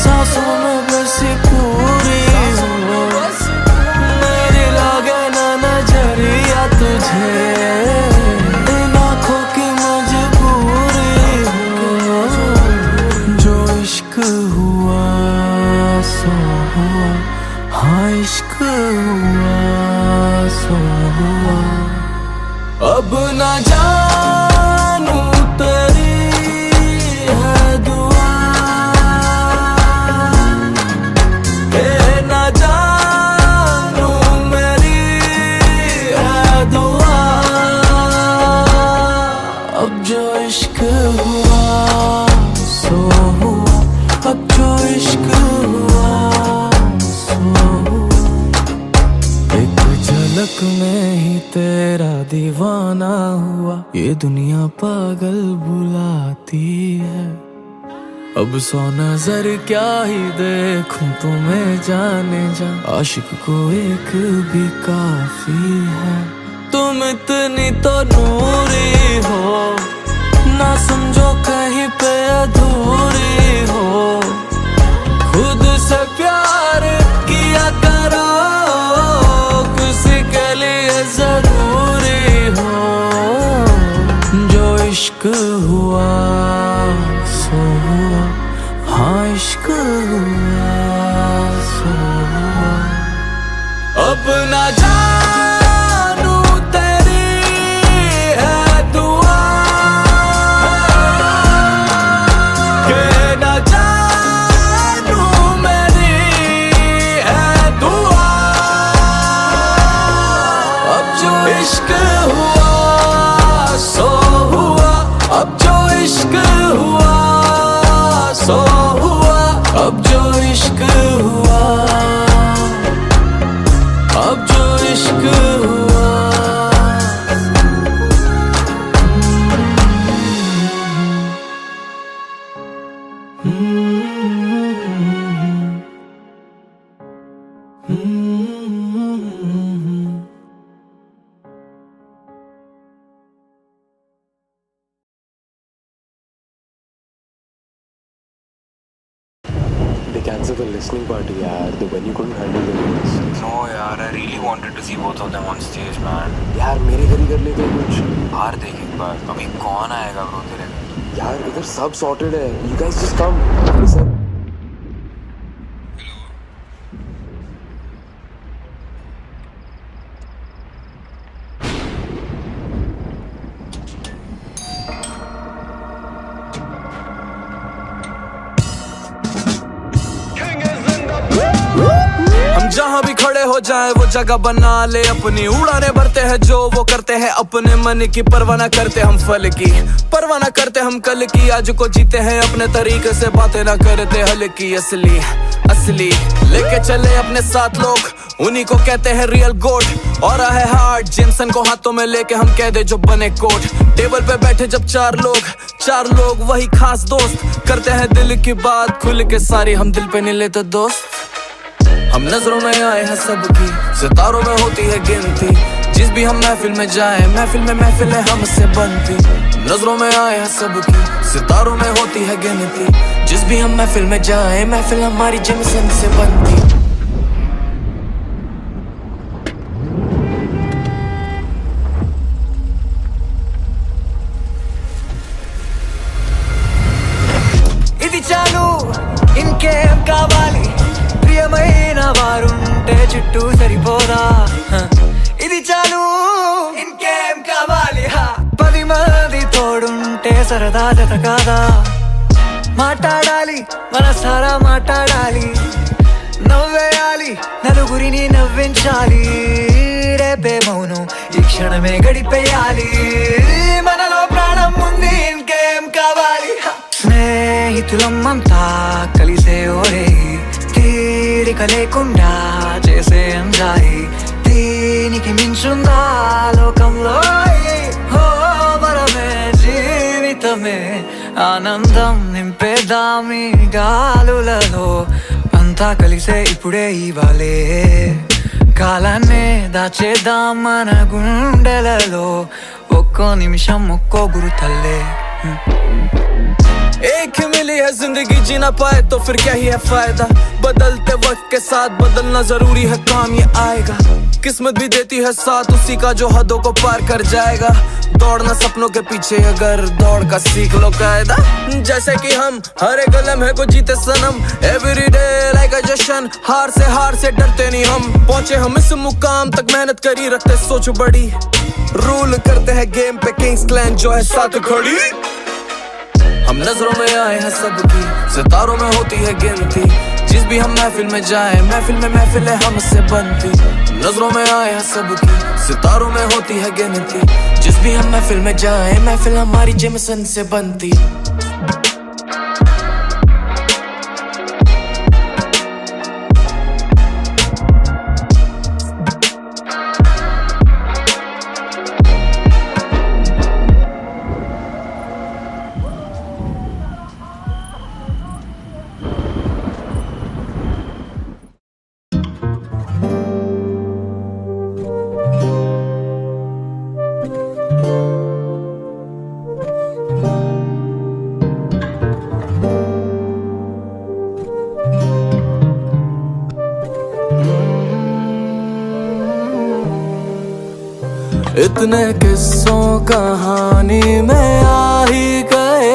सांसों में बसी पूरी हो, मेरी लागे ना नजरिया तुझे, इन आँखों की मजबूरी हो। हाँ इश्क हुआ सो हुआ। अब ना जानू तेरी है दुआ के ना जानू मेरी है दुआ। अब जो इश्क हुआ सो हुआ, अब जो इश्क हुआ सो हुआ। एक झलक में ही तेरा दीवाना हुआ, ये दुनिया पागल बुलाती है। अब 100 नजर क्या ही देखूं तुम्हें जाने जा, आशिक को एक भी काफी है। तुम इतनी तो नूरी हो, ना समझो कहीं पे अधूरी हो। खुद से प्यार किया करो, किसी के लिए जरूरी हो। जो इश्क हुआ सो हुआ, हाँ इश्क हुआ सो हुआ। अब ना जानू तेरी है दुआ के ना जानू मेरी है दुआ। अब जो इश्क हुआ सो हुआ, अब जो इश्क हुआ सो हुआ। अब जो इश्क हुआ, अब जो इश्क हुआ। They cancelled the listening party, yaar. The venue couldn't handle the noise. No, yaar, I really wanted to see both of them on stage, man. यार मेरे घर ही कर लेते हैं कुछ। बाहर देख एक बार, अभी कौन आएगा ब्रो तेरे घर? यार इधर सब sorted है. You guys just come. Listen. हम जहाँ भी खड़े हो जाए वो जगह बना ले अपनी। उड़ाने भरते हैं जो वो करते हैं अपने मन की, परवाह ना करते हम फल की, परवाह ना करते हम कल की। आज को जीते हैं अपने तरीके से, बातें ना करते हल्की। असली असली लेके चले अपने साथ लोग, उन्हीं को कहते हैं रियल गोट। और है हार्ड जेमसन को हाथों में लेके हम कह दे जो बने कोट। टेबल पे बैठे जब चार लोग वही खास दोस्त, करते हैं दिल की बात खुल के सारी, हम दिल पे नहीं लेते दोस्त। हम नजरों में आए हैं सबकी, सितारों में होती है गिनती। जिस भी हम महफिल में जाए, महफिल में महफिलें हमसे बनती। नजरों में आए हैं सबकी, सितारों में होती है गिनती। जिस भी हम महफिल में जाए, महफिल हमारी जिमसन से बनती। ఇది చాలు ఇంకేం కావాలి, ప్రియమైన వారుంటే చుట్టూ సరిపోదా. ఇది చాలు ఇంకేం కావాలి, 10 మంది తోడుంటే సరదా జత కాదా. మాట్లాడాలి మనసారా మాట్లాడాలి, నవ్వేయాలి నలుగురిని నవ్వించాలి. రేపే మౌనం ఈ క్షణమే గడిపేయాలి, మనలో ప్రాణం ఉంది ఇంకేం కావాలి. స్నేహితులమ్మంతా కలిసే ఓరే, తీరిక లేకుండా చేసే ఎంజాయ్. దీనికి మించుందా లోకంలో, హో వరమే జీవితమే. ఆనందం నింపేదామి గాలులలో, అంతా కలిసే ఇప్పుడే ఇవ్వాలే. కాలాన్నే దాచేద్దాం మన గుండెలలో, ఒక్కో నిమిషం ఒక్కో గురు తల్లే. एक ही मिली है जिंदगी, जीना पाए तो फिर क्या ही है फायदा. बदलते वक्त के साथ बदलना जरूरी है, काम ये आएगा. किस्मत भी देती है साथ उसी का जो हदों को पार कर जाएगा। दौड़ना सपनों के पीछे अगर दौड़ का सीख लो कायदा। जैसे कि हम हर एक लम्हे को जीते सनम, एवरी डे लाइक अ जश्न। हार से डरते नहीं हम, पहुंचे हम इस मुकाम तक मेहनत करी रखते सोच बड़ी। रूल करते हैं गेम पे किंग्स क्लैन जो है साथ खड़ी। हम नजरों में आए हैं सबकी, सितारों में होती है गिनती। जिस भी हम महफिल में जाए, महफिल में महफिल है हमसे बनती। नजरों में आए हैं सबकी, सितारों में होती है गिनती। जिस भी हम महफिल में जाए, महफिल हमारी जेमसन से बनती। इतने किस्सों कहानी में आ ही गए,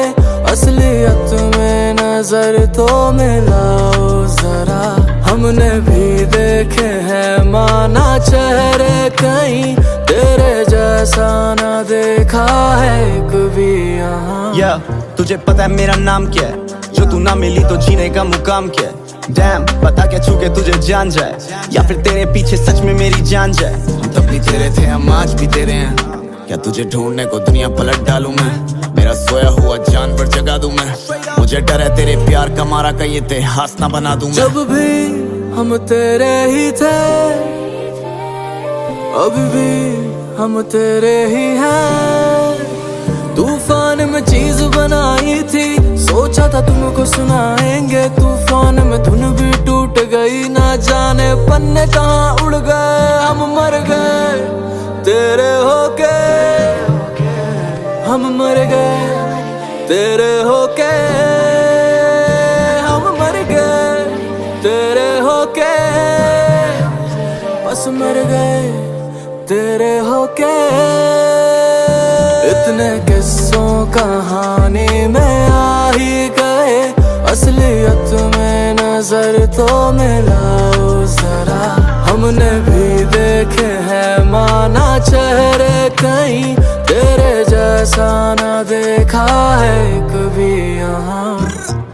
असलियत में नजर तो मिलाओ जरा। हमने भी देखे हैं माना चेहरे कहीं, तेरे जैसा ना देखा है कभी यहाँ। तुझे पता है मेरा नाम क्या है, जो तू ना मिली तो जीने का मुकाम क्या है। डैम पता क्या छू के तुझे जान जाए, या फिर तेरे पीछे सच में मेरी जान जाए। हम तब भी तेरे थे, हम आज भी तेरे हैं। क्या तुझे ढूंढने को दुनिया पलट डालूं मैं, मेरा सोया हुआ जानवर जगा दूं मैं। मुझे डर है तेरे प्यार का मारा कहीं इतिहास ना बना दूं मैं। जब भी हम तेरे ही थे, अभी भी हम तेरे ही हैं। तूफान में चीज बनाई थी, सोचा था तुमको सुनाएंगे। तूफान में धुन भी टूट गई, ना जाने पन्ने कहाँ उड़ गए। हम मर गए तेरे होके, हम मर गए तेरे होके, हम मर गए तेरे होके, बस मर गए तेरे होके। इतने किस्सों कहानी में आ ही गए, असलियत में नजर तो मिलाओ जरा। हमने भी देखे हैं माना चेहरे कहीं, तेरे जैसा ना देखा है कभी यहाँ।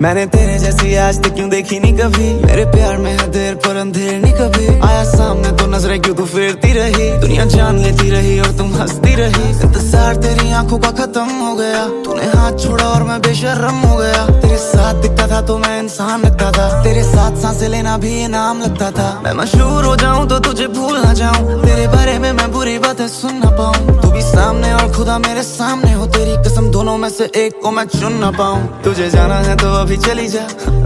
मैंने तेरे जैसी आज तक क्यों देखी नहीं कभी, मेरे प्यार में है देर पर अंधेर नहीं कभी। आया सामने तो नजरें क्यों तू फेरती रही, दुनिया जान लेती रही और तुम हंसती रही। इंतजार तेरी आंखों का खत्म हो गया, तूने हाथ छोड़ा और मैं बेशर्म हो गया। तेरे साथ दिखता था तो मैं इंसान लगता था, तेरे साथ सांसें लेना भी इनाम लगता था। मैं मशहूर हो जाऊं तो तुझे भूल ना जाऊं, तेरे बारे में मैं बुरी बातें सुन ना पाऊं। तू भी सामने और खुदा मेरे सामने हो, तेरी कसम दोनों में से एक को मैं चुन ना पाऊं। तुझे जाना है तो अभी चली जा,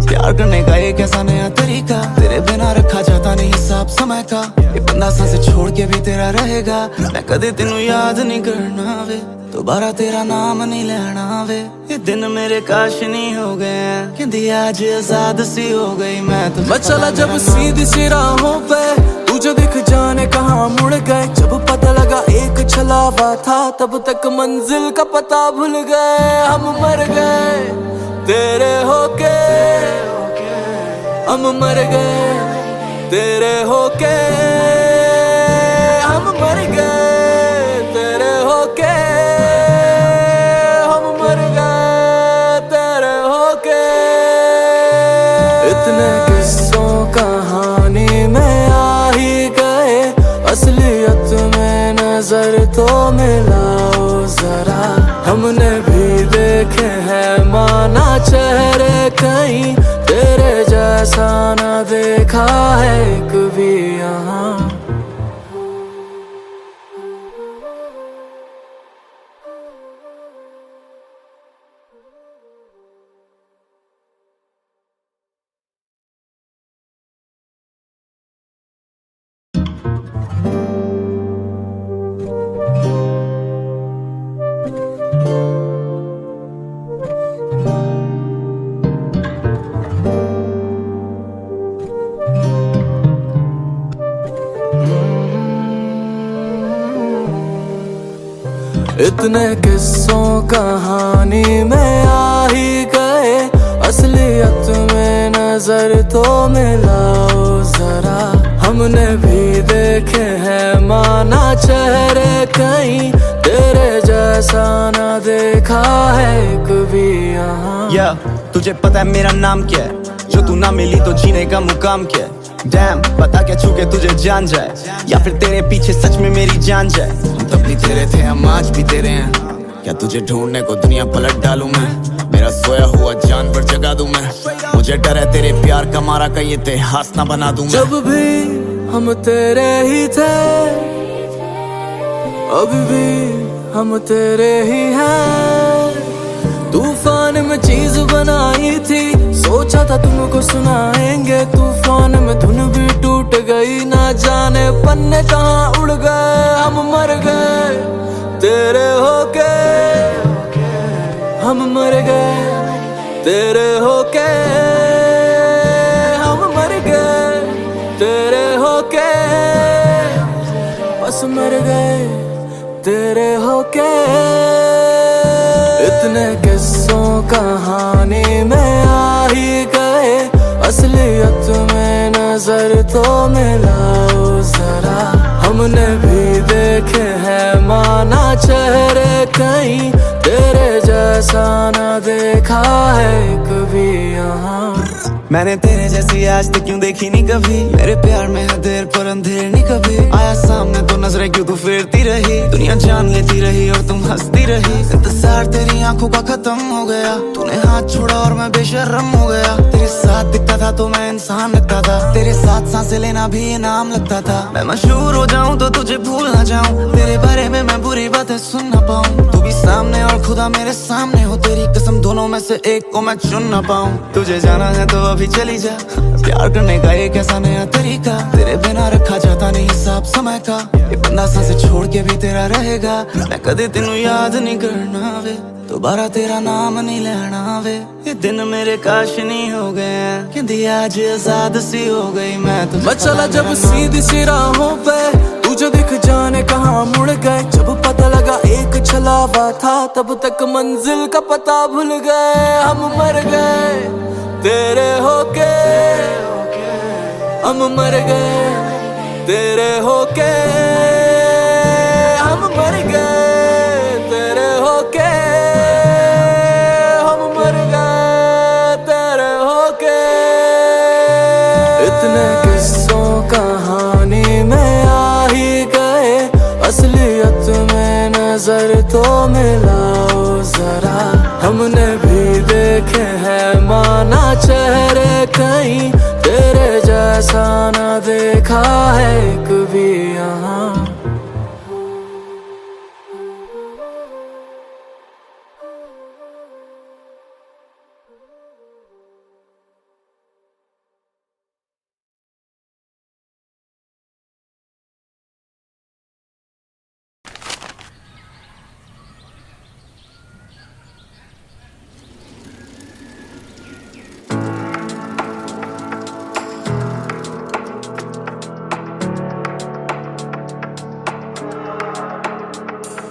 प्यार करने का एक ऐसा नया तरीका। तेरे बिना रखा जाता नहीं हिसाब समय का, ये बंदा सांसें छोड़ के भी तेरा रहेगा। मैं कदे तेनू याद नहीं करना वे, दोबारा तेरा नाम नहीं लेना वे। ये दिन मेरे काश नहीं हो गए, कहती आज आजाद सी हो गई मैं चला जब सीधी सी राहों पे, तुझे दिख जाने कहाँ मुड़ गए। जब पता लगा एक छलावा था, तब तक मंजिल का पता भूल गए। हम मर गए तेरे होके, हम मर गए तेरे होके, हम मर गए तेरे होके, हम मर गए तेरे होके। इतने किस्सों कहानी में आ ही गए, असलियत में नजर तो मिलाओ जरा। हमने भी देखे हैं माना चेहरे कहीं, तेरे जैसा ना देखा है कभी यहाँ। इतने किस्सों कहानी में आ ही गए, असलियत में नजर तो मिलाओ जरा। हमने भी देखे हैं माना चेहरे कहीं, तेरे जैसा ना देखा है कभी यहाँ। तुझे पता है मेरा नाम क्या है? जो तू ना मिली तो जीने का मुकाम क्या है? डैम, पता क्या छू के तुझे जान जाए, या फिर तेरे पीछे सच में मेरी जान जाए। हम तब भी तेरे थे, हम आज भी तेरे हैं। क्या तुझे ढूंढने को दुनिया पलट डालूं मैं? मेरा सोया हुआ जानवर जगा दूं मैं? मुझे डर है तेरे प्यार का मारा कहीं इतिहास ना बना दूं मैं। जब भी हम तेरे ही थे, अभी भी हम तेरे ही हैं। तूफान में चीज बनाई थी, सोचा था तुमको सुनाएंगे। तूफान में धुन भी टूट गई, ना जाने पन्ने कहाँ उड़ गए। हम मर गए तेरे होके, हम मर गए तेरे होके, हम मर गए तेरे होके, बस मर गए तेरे होके। इतने किस्सों कहानी में आ ही गए, असलियत में नजर तो मिलाओ जरा। हमने भी देखे हैं माना चेहरे कहीं, तेरे जैसा ना देखा है कभी यहाँ। मैंने तेरे जैसी आज तक क्यों देखी नहीं कभी। मेरे प्यार में है देर पर अंधेर नहीं कभी। आया सामने तो नजरें क्यों तू फेरती रही। दुनिया जान लेती रही और तुम हंसती रही। इंतजार तेरी आंखों का खत्म हो गया, तूने हाथ छोड़ा और मैं बेशर्म हो गया। तेरे साथ दिखता था तो मैं इंसान लगता था, तेरे साथ सांसें लेना भी इनाम लगता था। मैं मशहूर हो जाऊं तो तुझे भूल ना जाऊं, तेरे बारे में मैं बुरी बातें सुन ना पाऊं। तू भी सामने और खुदा मेरे सामने हो, तेरी कसम दोनों में से एक को मैं चुन ना पाऊं। तुझे जाना है तो अभी चली जा, प्यार करने का एक ऐसा नया तरीका। तेरे बिना रखा जाता नहीं हिसाब समय का, ये बंदा सांसें छोड़ के भी तेरा रहेगा। मैं कदे तेनू याद नहीं करना वे, दोबारा तेरा नाम नहीं लेना वे। ये दिन मेरे काश नहीं हो गए, कहती आज आजाद सी हो गई मैं तो। मैं चला जब सीधी सी राहों पे, तुझे दिख जाने कहाँ मुड़ गए। जब पता लगा एक छलावा था, तब तक मंजिल का पता भूल गए। हम मर गए तेरे होके, हम मर गए तेरे होके, हम मर गए तेरे होके, हम मर गए तेरे होके। इतने किस्सों कहानी में आ ही गए, असलियत में नजर तो मिलाओ जरा। हमने भी देखे हैं माना चेहरे कहीं, तेरे जैसा ना देखा है कभी यहाँ।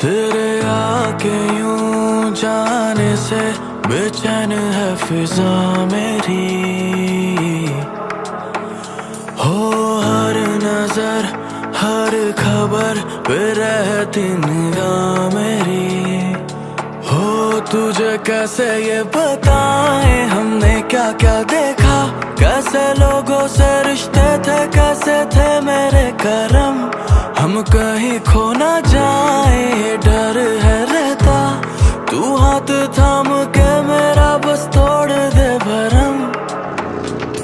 तेरे आके यूं जाने से बेचैन है फिजा मेरी। हो हर नजर हर खबर पे रहती निगाह मेरी। हो तुझे कैसे ये बताएं हमने क्या क्या देखा, कैसे लोगों से रिश्ते थे, कैसे थे मेरे करम। हम कहीं खो ना जाए ये डर है रहता, तू हाथ थाम के मेरा बस तोड़ दे भरम।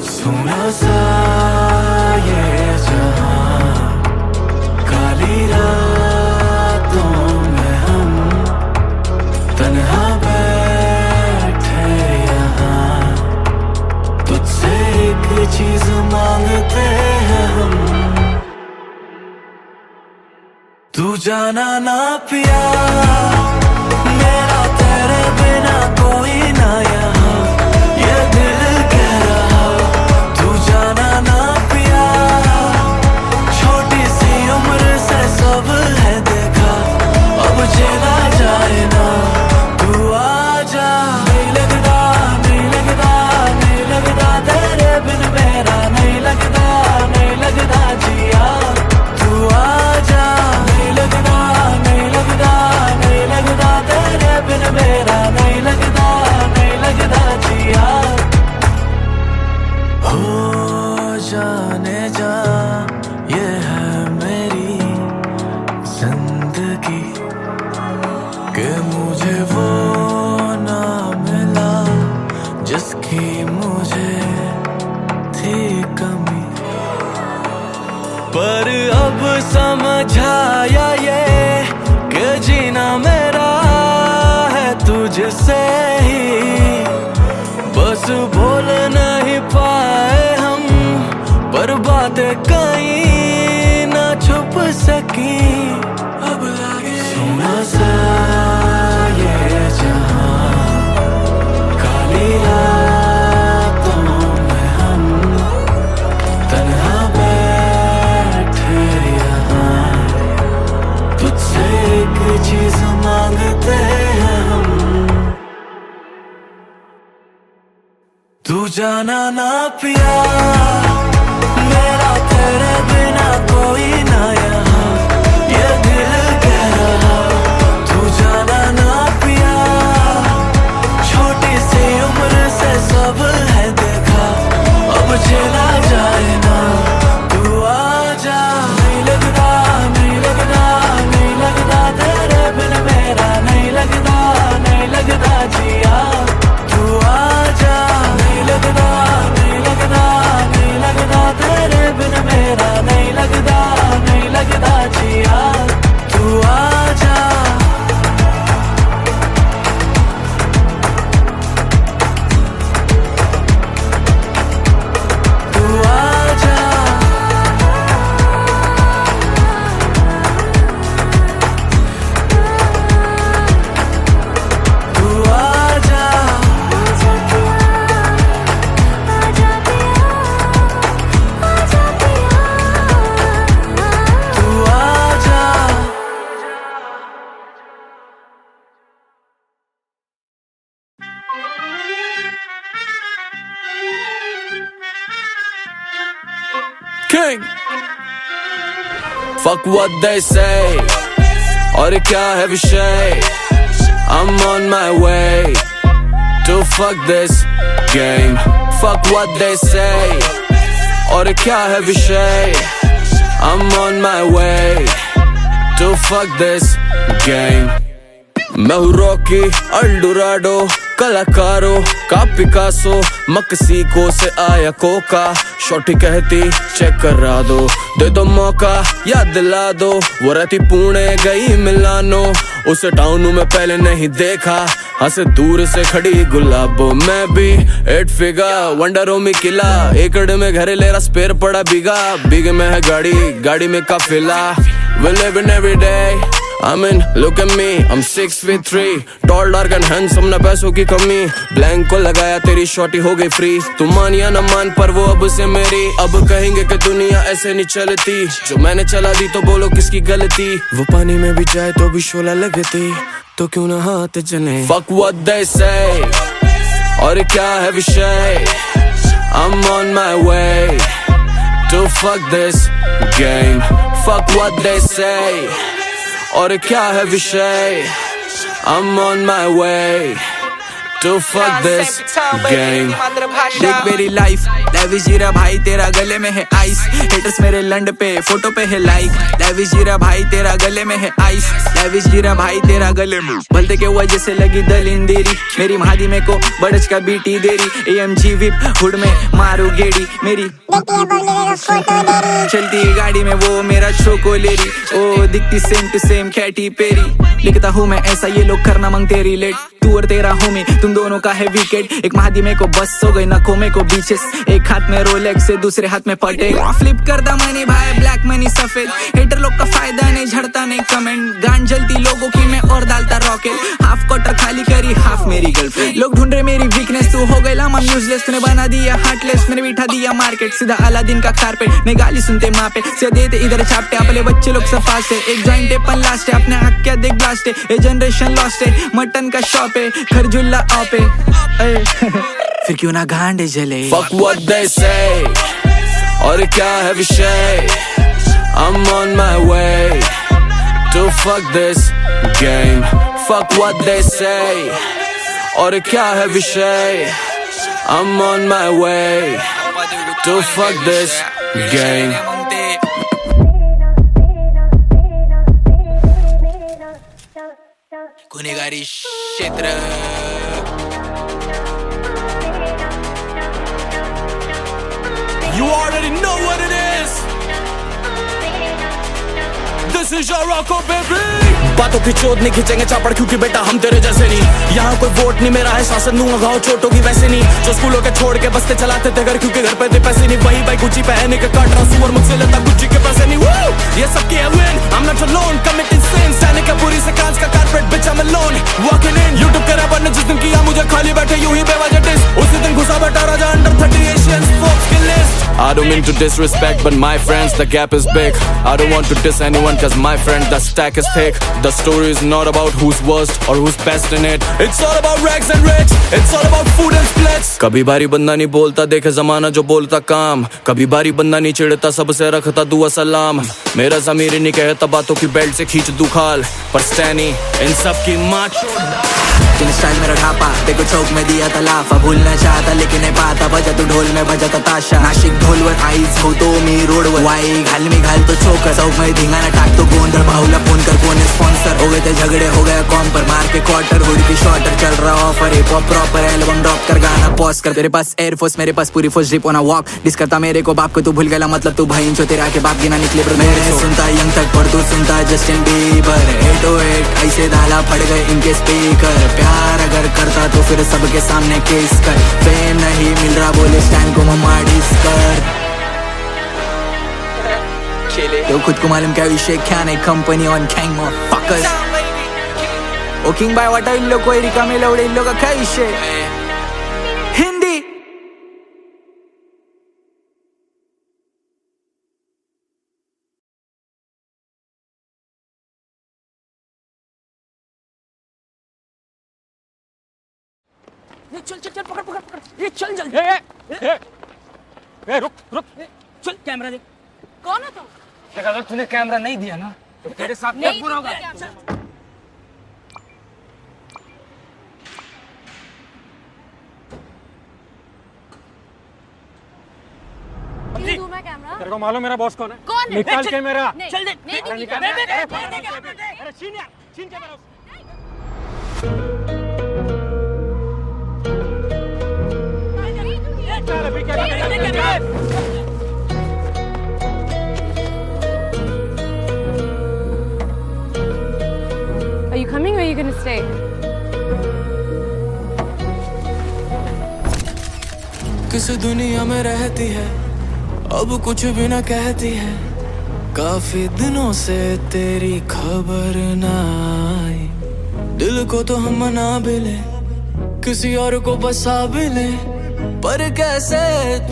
सुना सा ये जहां काली रातों में हम तन्हा बैठे यहाँ, तुझसे एक चीज मांगते हैं हम, तू जाना ना पिया मेरा तेरे बिना कोई ना यहाँ, ये दिल कह रहा। तू जाना ना पिया छोटी सी उम्र से सब है देखा, अब जीना पर अब समझाया ये कि जीना मेरा है तुझसे ही। बस बोल नहीं पाए हम, पर बातें कहीं ना छुप सकी। अब लागे सुना सा ये जहां, काली रातों में हम तन्हा बैठे यहाँ, तुझसे एक चीज मांगते हैं हम, तू जाना ना पिया मेरा, तेरे बिना कोई ना यहाँ, ये दिल कह रहा। तू जाना ना पिया, छोटी सी उम्र से सब है देखा, अब चला जाए ना, तू आजा। नहीं लगता, नहीं लगता, नहीं लगता तेरे बिन मेरा, नहीं लगता, नहीं लगता जिया, तू आजा। नहीं लगता, नहीं लगता, नहीं लगता तेरे बिन मेरा, नहीं लगता, नहीं लगता जिया, तू आजा। तू आजा, तू आजा, तू आजा। King, fuck what they say, और क्या है विषय, I'm on my way to fuck this game. Fuck what they say, और क्या है विषय, I'm on my way to fuck this game. मैं हूँ रॉकी अल्डोराडो, कलाकारों का पिकासो, मक्सिको से आया कोका, शॉर्टी कहती चेक करा दो, दे दो मौका याद दिला दो। वो रहती पुणे गई मिलानो, उसे टाउन में पहले नहीं देखा, हंसे दूर से खड़ी गुलाबो। मैं भी 8 फिगर वंडरों में किला, एकड़ में घर ले रहा स्पेयर पड़ा बिगा, बिग में है गाड़ी, गाड़ी में काफिला। We living every day, I mean, look at me, I'm 6'3", tall, dark and handsome, ना पैसों की कमी। ब्लैंक को लगाया तेरी शॉटी हो गई फ्री, तू मान या न मान पर वो अब से मेरी। अब कहेंगे कि दुनिया ऐसे नहीं चलती, जो मैंने चला दी तो बोलो किसकी गलती। वो पानी में भी जाए तो भी शोला लगती, तो क्यों ना हाथ जले। Fuck what they say, और क्या है विषय, I'm on my way to fuck this game. Fuck what they say, और क्या है विषय, I'm on my way to fuck this game. देख मेरी लाइफ लैविश जीरा भाई, तेरा गले में है आइस, हेटर्स मेरे लंड पे फोटो पे है लाइक। लैविश जीरा भाई तेरा गले में है आइस, लैविश जीरा भाई तेरा गले में। बलते के वजह से लगी दलिंदेरी, मेरी महादी में को बड़च का बीटी देरी। AMG विप हुड में मारू गेड़ी, मेरी चलती गाड़ी में वो मेरा चोकोलेरी। ओ दिखती same to same Katy Perry, लिखता हूँ मैं ऐसा ये लोग करना मांगते रिलेट। तू और तेरा होमी तुम दोनों का है विकेट, एक महादी में को बस हो गई नखों में को बीचेस, एक हाथ में रोलेक्स से दूसरे हाथ में पटे। फ्लिप करदा मनी भाई ब्लैक मनी सफेद, हेटर लोग का फायदा नहीं झड़ता नहीं कमेंट। गांड जलती लोगों की मैं और डालता रॉकेट, हाफ क्वार्टर खाली करी हाफ मेरी गर्लफ्रेंड। लोग ढूंढ रहे मेरी वीकनेस, तू हो गई लामा यूजलेस, तूने बना दिया हार्टलेस, मैंने बिठा दिया मार्केट सीधा अलादीन का कारपेट। नहीं गाली सुनते माँ पे से देते इधर चापटे, अपने बच्चे लोग सफास है, एक जॉइंट है पन लास्ट है, अपने हक क्या देख ब्लास्ट है। ये जनरेशन लॉस्ट है, मटन का शॉप है, खरजुल्ला ऑपे फिर क्यों ना गांडे जले। Fuck what they say, और क्या है विषय, I'm on my way to fuck this game. Fuck what they say, और क्या है विषय, I'm on my way to fuck this game. गुनेगारी क्षेत्र You already know what it is. This is your Rocco baby. बातों की चोट नहीं खींचेंगे चापड़ क्योंकि बेटा हम तेरे जैसे नहीं। यहाँ कोई वोट नहीं मेरा है शासन दूंगा घाव चोटों की वैसे नहीं। जो स्कूलों के छोड़ के बस्ते चलाते थे घर क्योंकि घर पे थे पैसे नहीं। वही भाई गुच्ची पहने के काट रहा सुअर मुझसे लेता गुच्ची के पैसे नहीं। Woo! ये सबकी है win. I'm not alone committing sins. सहने का पूरी से कांच का carpet bitch I'm alone walking in. YouTube के रैपर ने जिस दिन किया मुझे खाली बैठे यूं ही बेवजह डिस। उसी दिन घुसा बैठा राजा under 30 Asians folks की list. I don't mean to disrespect but my friends the gap is big. I don't want to diss anyone cause my friend the stack is thick. The story is not about who's worst or who's best in it. It's all about rags and rich. It's all about food and splits. कभी बारी बंदा नहीं बोलता देखे जमाना जो बोलता काम। कभी बारी बंदा नहीं चिढ़ता सबसे रखता दुआ सलाम। मेरा ज़मीर नहीं कहता बातों की बेल्ट से खींच दू खाल। पर स्टैनी इन सब की माँ तूने स्टाइल मेरा ढापा देखो चौक में दिया तलाफा। भूलना चाहता लेकिन नहीं पाता बजा तू ढोल में बजाता ताशा। नाशिक ढोलवर आईज हो तो मी रोडवर वाई घाल में घाल तो चोकर। चौक में धिंगाणा टाक तो गोंधळ भाऊला फोन कर कोण स्पॉन्सर। हो गए थे झगड़े हो गया कॉम पर मार के क्वार्टर हुड की शॉर्टर। चल रहा offer hip hop proper album drop कर गाना पॉज कर। तेरे पास एयरफोर्स मेरे पास पूरी force zip on a walk. Diss करता मेरे को बाप को तू भूल गया मतलब तू भाई जो तेरा के बाप गिना निकले। मेरे सुनता यंग तक पर तू सुनता जस्टिन बीबर। 808 ऐसे दाला फट गए इनके स्पीकर। प्यार अगर करता तो फिर सबके सामने केस कर। फेम नहीं मिल रहा बोले स्टैंड को मम्मा डिस कर। तो खुद को मालूम क्या विषय क्या नहीं कंपनी ऑन गैंग मॉफकर्स। ओ किंग बाय वाटा इन लोग कोई रिकामे लौड़े इन लोग का क्या विषय। हिंदी ये चल चल चल पकड़ पकड़ पकड़ ये चल जल्दी। रुक रुक चल कैमरा दे। कौन हो तुम? देखा अगर तूने कैमरा नहीं दिया ना तो तेरे साथ क्या नहीं पूरा होगा। दूंगा कैमरा। क्यों दूं मैं कैमरा? तेरे को मालूम मेरा बॉस कौन है? कौन है? निकाल कैमरा। नहीं, चल दे। नहीं दूंगी निकाल। कैमरा। अरे छीन यार छीन कैमरा। चल अभी क्या Are you coming or are you gonna stay? किस दुनिया में रहती है अब कुछ भी ना कहती है। काफी दिनों से तेरी खबर ना आई। दिल को तो हम मना भी ले किसी और को बसा भी ले। पर कैसे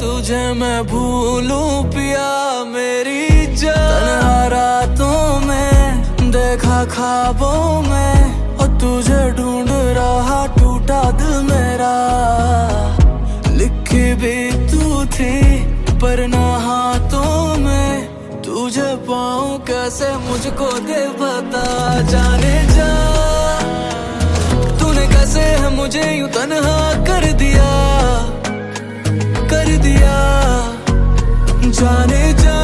तुझे मैं भूलूं पिया मेरी जान। तन्हा रातों में देखा ख्वाबों में और तुझे ढूंढ रहा टूटा दिल मेरा। लिखी भी तू थी पर ना हाथों में। तुझे पाऊं कैसे मुझको दे बता जाने जा। तूने कैसे है मुझे यूं तन्हा कर दिया जाने जा।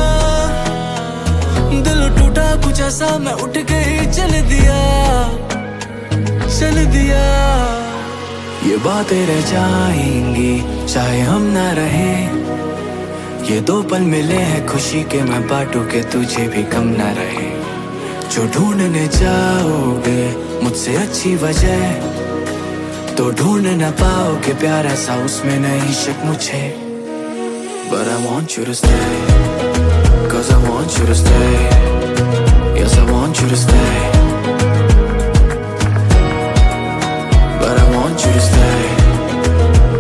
दिल टूटा कुछ ऐसा मैं उठ के ही चल दिया। ये बातें रह जाएंगी चाहे हम ना रहे। ये दो पल मिले हैं खुशी के मैं बांटू के तुझे भी कम ना रहे। जो ढूंढने जाओगे मुझसे अच्छी वजह तो ढूंढ ना पाओगे प्यार ऐसा उसमें नहीं शक मुझे। But I want you to stay, cause I want you to stay. Yes, I want you to stay. But I want you to stay,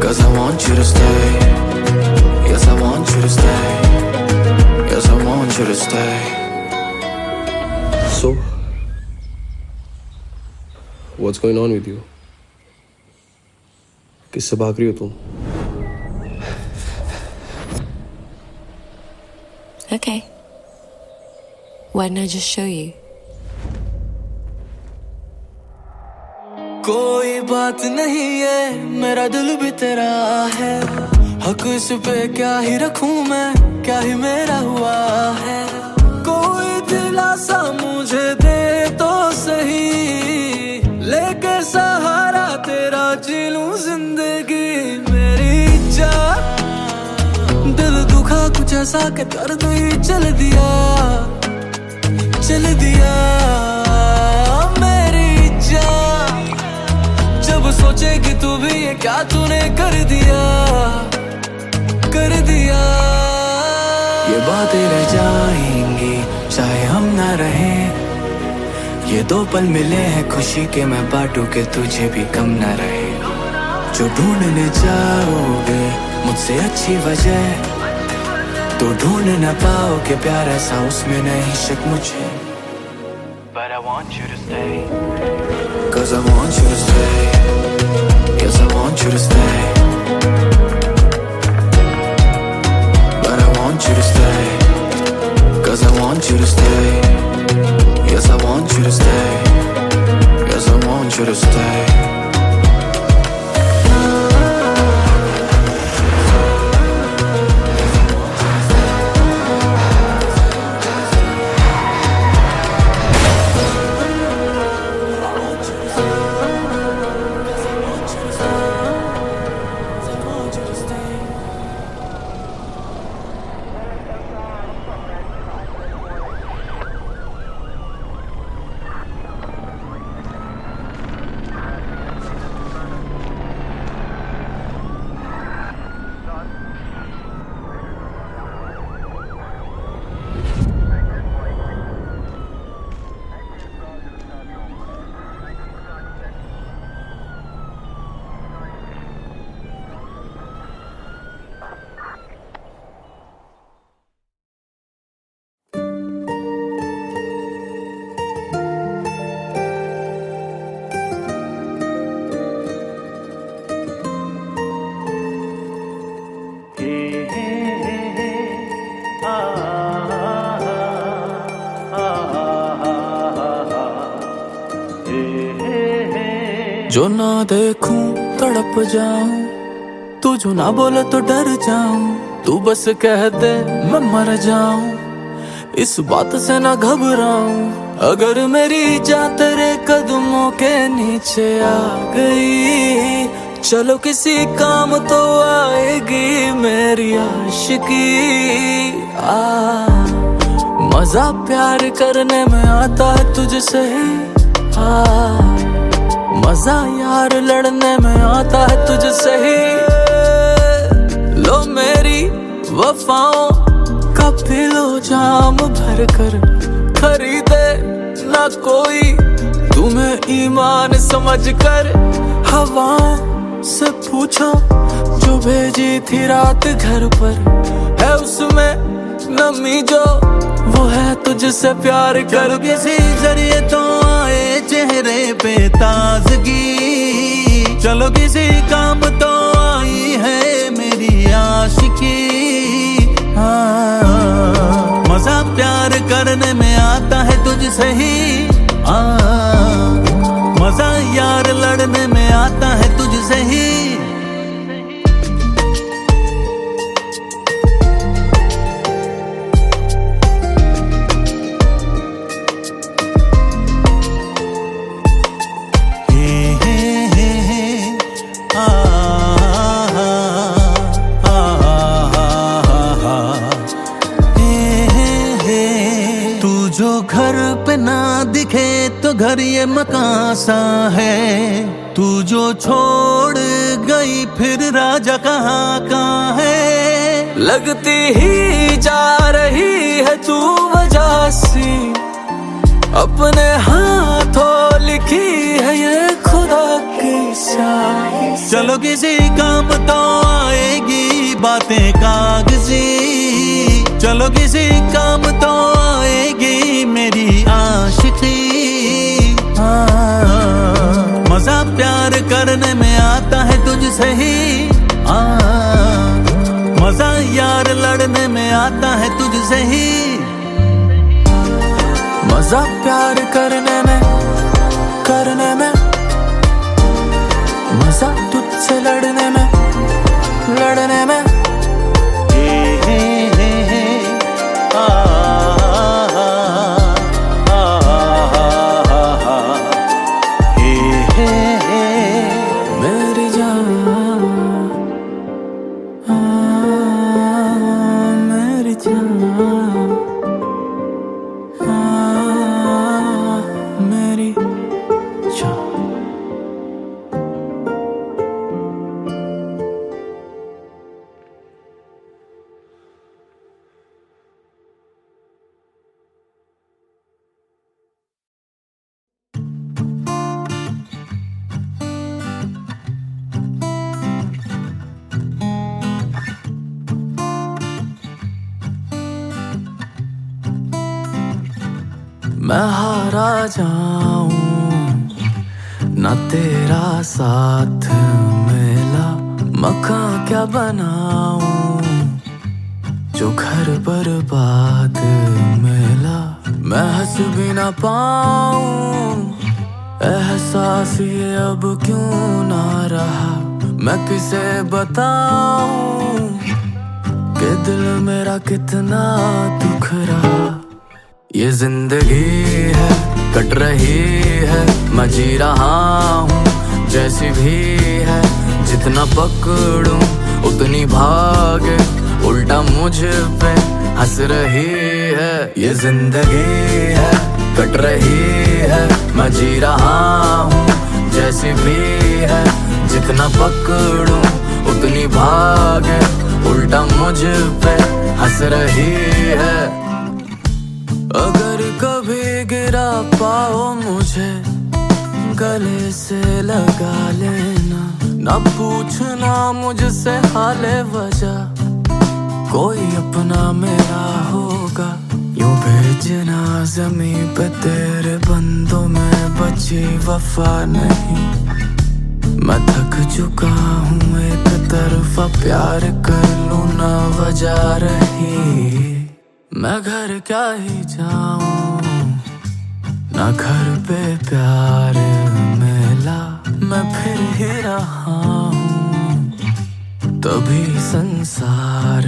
cause I want you to stay. Yes, I want you to stay. Yes, I want you to stay. So, what's going on with you? किससे भाग रही हो तुम? Okay. Why not just show you? कोई बात नहीं है मेरा दिल भी तेरा है। हक इस पे क्या ही रखूं मैं क्या ही मेरा हुआ है। कोई दिलासा मुझे दे तो सही लेकर सहारा तेरा जी लूं जिंदगी मेरी जान। दिल दुखा कुछ ऐसा के दर्द ही चल दिया कर दिया, कर दिया। ये बातें रह जाएंगी चाहे हम ना रहे, ये दो पल मिले हैं खुशी के, मैं बांटू के तुझे भी कम ना रहे। जो ढूंढने जाओगे मुझसे अच्छी वजह, तो ढूंढ न पाओगे प्यार ऐसा, उसमें नहीं शक मुझे। But I want you to stay, 'cause I want you to stay, yes I want you to stay. But I want you to stay, 'cause I want you to stay, yes I want you to stay, yes I want you to stay. जो ना देखूं तड़प जाऊं, तू जो ना बोले तो डर जाऊं, तू बस कह दे मैं मर जाऊं, इस बात से ना घबराऊं। अगर मेरी जान तेरे कदमों के नीचे आ गई, चलो किसी काम तो आएगी मेरी आशिकी। मजा प्यार करने में आता है तुझसे ही, मजा यार लड़ने में आता है तुझसे ही। लो मेरी वफाओं का पी लो जाम भर कर, खरीदे ना कोई तुम्हें ईमान समझ कर। हवाओं से पूछो जो भेजी थी रात घर पर, है उसमें नमी जो वो है तुझसे प्यार कर। किसी जरिए तो आए चेहरे पे ताजगी, चलो किसी काम तो आई है मेरी आशिकी। मजा प्यार करने में आता है तुझसे ही, मजा यार लड़ने में आता है तुझसे ही। जो घर पे ना दिखे तो घर ये मकान सा है, तू जो छोड़ गई फिर राजा कहाँ कहाँ है। लगती ही जा रही है तू वजह सी, अपने हाथों लिखी है ये खुदा की शाही। चलो किसी काम तो आएगी बातें कागजी, चलो किसी काम तो आएगी मेरी आशिकी। मजा प्यार करने में आता है तुझसे ही, मजा यार लड़ने में आता है तुझसे ही। मजा प्यार करने में मजा तुझसे लड़ने में मेरी जान, मेरी जान, मेरी जान। मैं हारा जाऊं ना तेरा साथ मिला, मकान क्या बनाऊं जो घर बर्बाद मिला। मैं हंस भी ना पाऊं, एहसास ये अब क्यों ना रहा। मैं किसे बताऊं कि दिल मेरा कितना दुख रहा। ये जिंदगी है कट रही है, मैं जी रहा हूँ जैसी भी है। जितना पकड़ूं उतनी भागे, उल्टा मुझ पे हंस रही है। ये जिंदगी है कट रही है, मैं जी रहा हूँ जैसी भी है। जितना पकड़ूं उतनी भागे, उल्टा मुझ पे हंस रही है। अगर कभी गिरा पाओ मुझे गले से लगा लेना, ना पूछना मुझसे हाले वजह, कोई अपना मेरा होगा। यूं भेजना ज़मीं पे तेरे बंदों में बची वफा नहीं। मैं थक चुका हूँ एक तरफा प्यार कर लूँ ना वजह रही। मैं घर क्या ही जाऊं ना घर पे प्यार मिला। मैं फिर ही रहा हूँ तभी संसार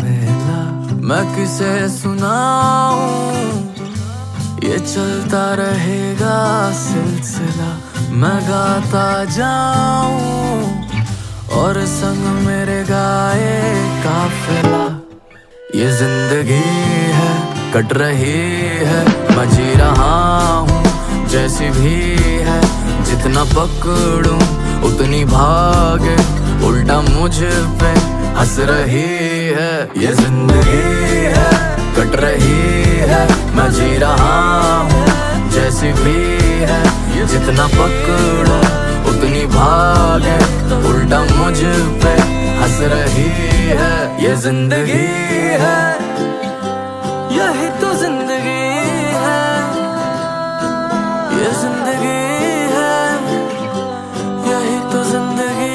मिला। मैं किसे सुनाऊं ये चलता रहेगा सिलसिला। मैं गाता जाऊं और संग मेरे गाए काफिला। ये जिंदगी है कट रही है, मैं जी रहा हूँ जैसी भी है। जितना पकड़ूं उतनी भागे, उल्टा मुझ पे हंस रही है। ये जिंदगी है कट रही है, मैं जी रहा हूँ जैसी भी है। जितना पकड़ूं उतनी भागे, उल्टा मुझ पे हंस रही है। ये जिंदगी है, यही तो जिंदगी है। ये जिंदगी है, यही तो जिंदगी।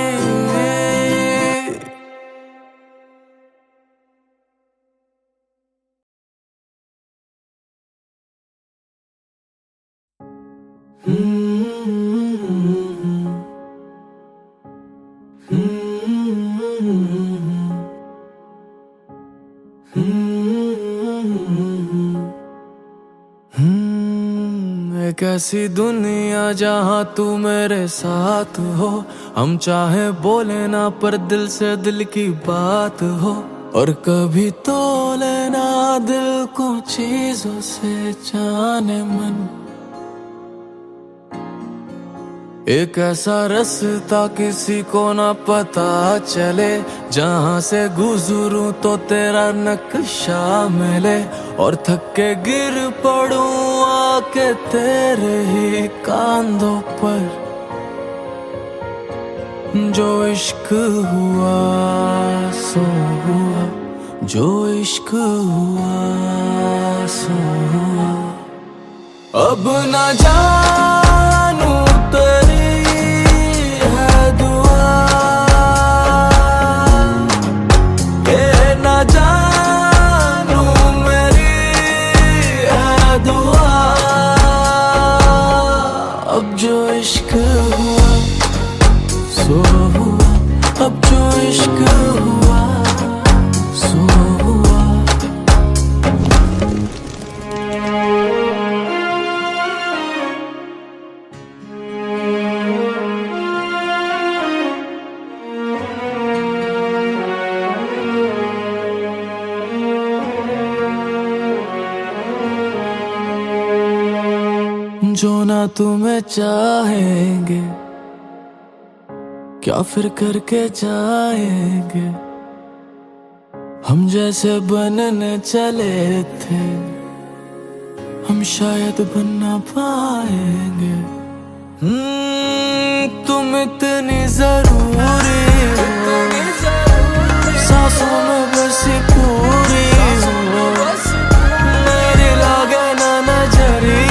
एक ऐसी दुनिया जहाँ तू मेरे साथ हो, हम चाहे बोले ना पर दिल से दिल की बात हो। और कभी तो लेना दिल को चीजों से जाने मन। एक ऐसा रास्ता किसी को ना पता चले, जहाँ से गुजरूं तो तेरा नक्शा मिले। और थक के गिर पड़ूं आके तेरे ही कांधों पर। जो इश्क हुआ सो हुआ, जो इश्क हुआ सो हुआ। अब ना जानू तेरी है दुआ, के ना जानू मेरी है दुआ। अब जो इश्क हुआ सो हुआ, अब जो इश्क हुआ सो हुआ। जो ना तुम्हें चाहेंगे क्या फिर करके जाएंगे। हम जैसे बनने चले थे हम शायद बन ना पाएंगे। तुम इतनी जरूरी हो, सांसों में बसी पूरी हो। मेरी लागे ना नजरिया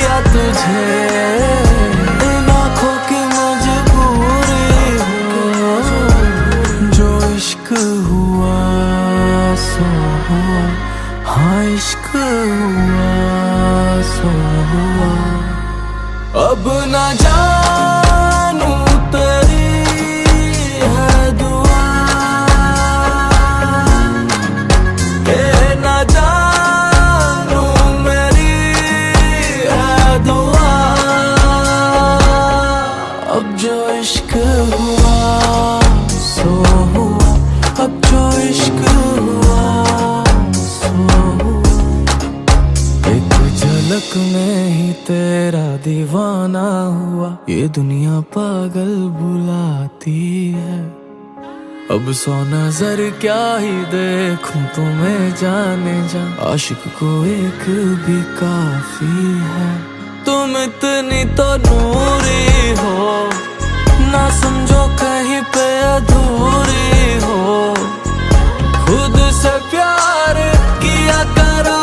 झलक में ही तेरा दीवाना हुआ, ये दुनिया पागल बुलाती है। अब 100 नजर क्या ही देखूं तुम्हें जाने जा, आशिक को एक भी काफी है। तुम इतनी तो नूरी हो, ना समझो कहीं पे अधूरी हो। खुद से प्यार किया करो,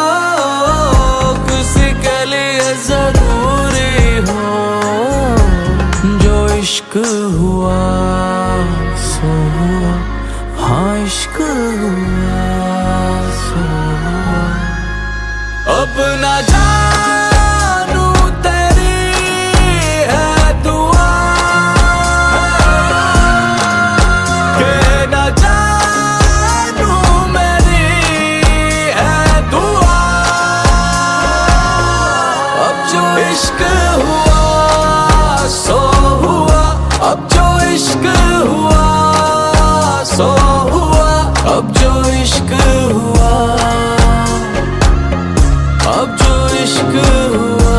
किसी के लिए जरूरी हो। जो इश्क हुआ सो हुआ, हाँ इश्क हुआ सो हुआ। अब ना जानू तेरी है दुआ, के ना जानू मेरी है दुआ। अब जो इश्क हुआ सो हुआ, अब जो इश्क हुआ सो हुआ। अब जो इश्क हुआ, अब जो इश्क हुआ।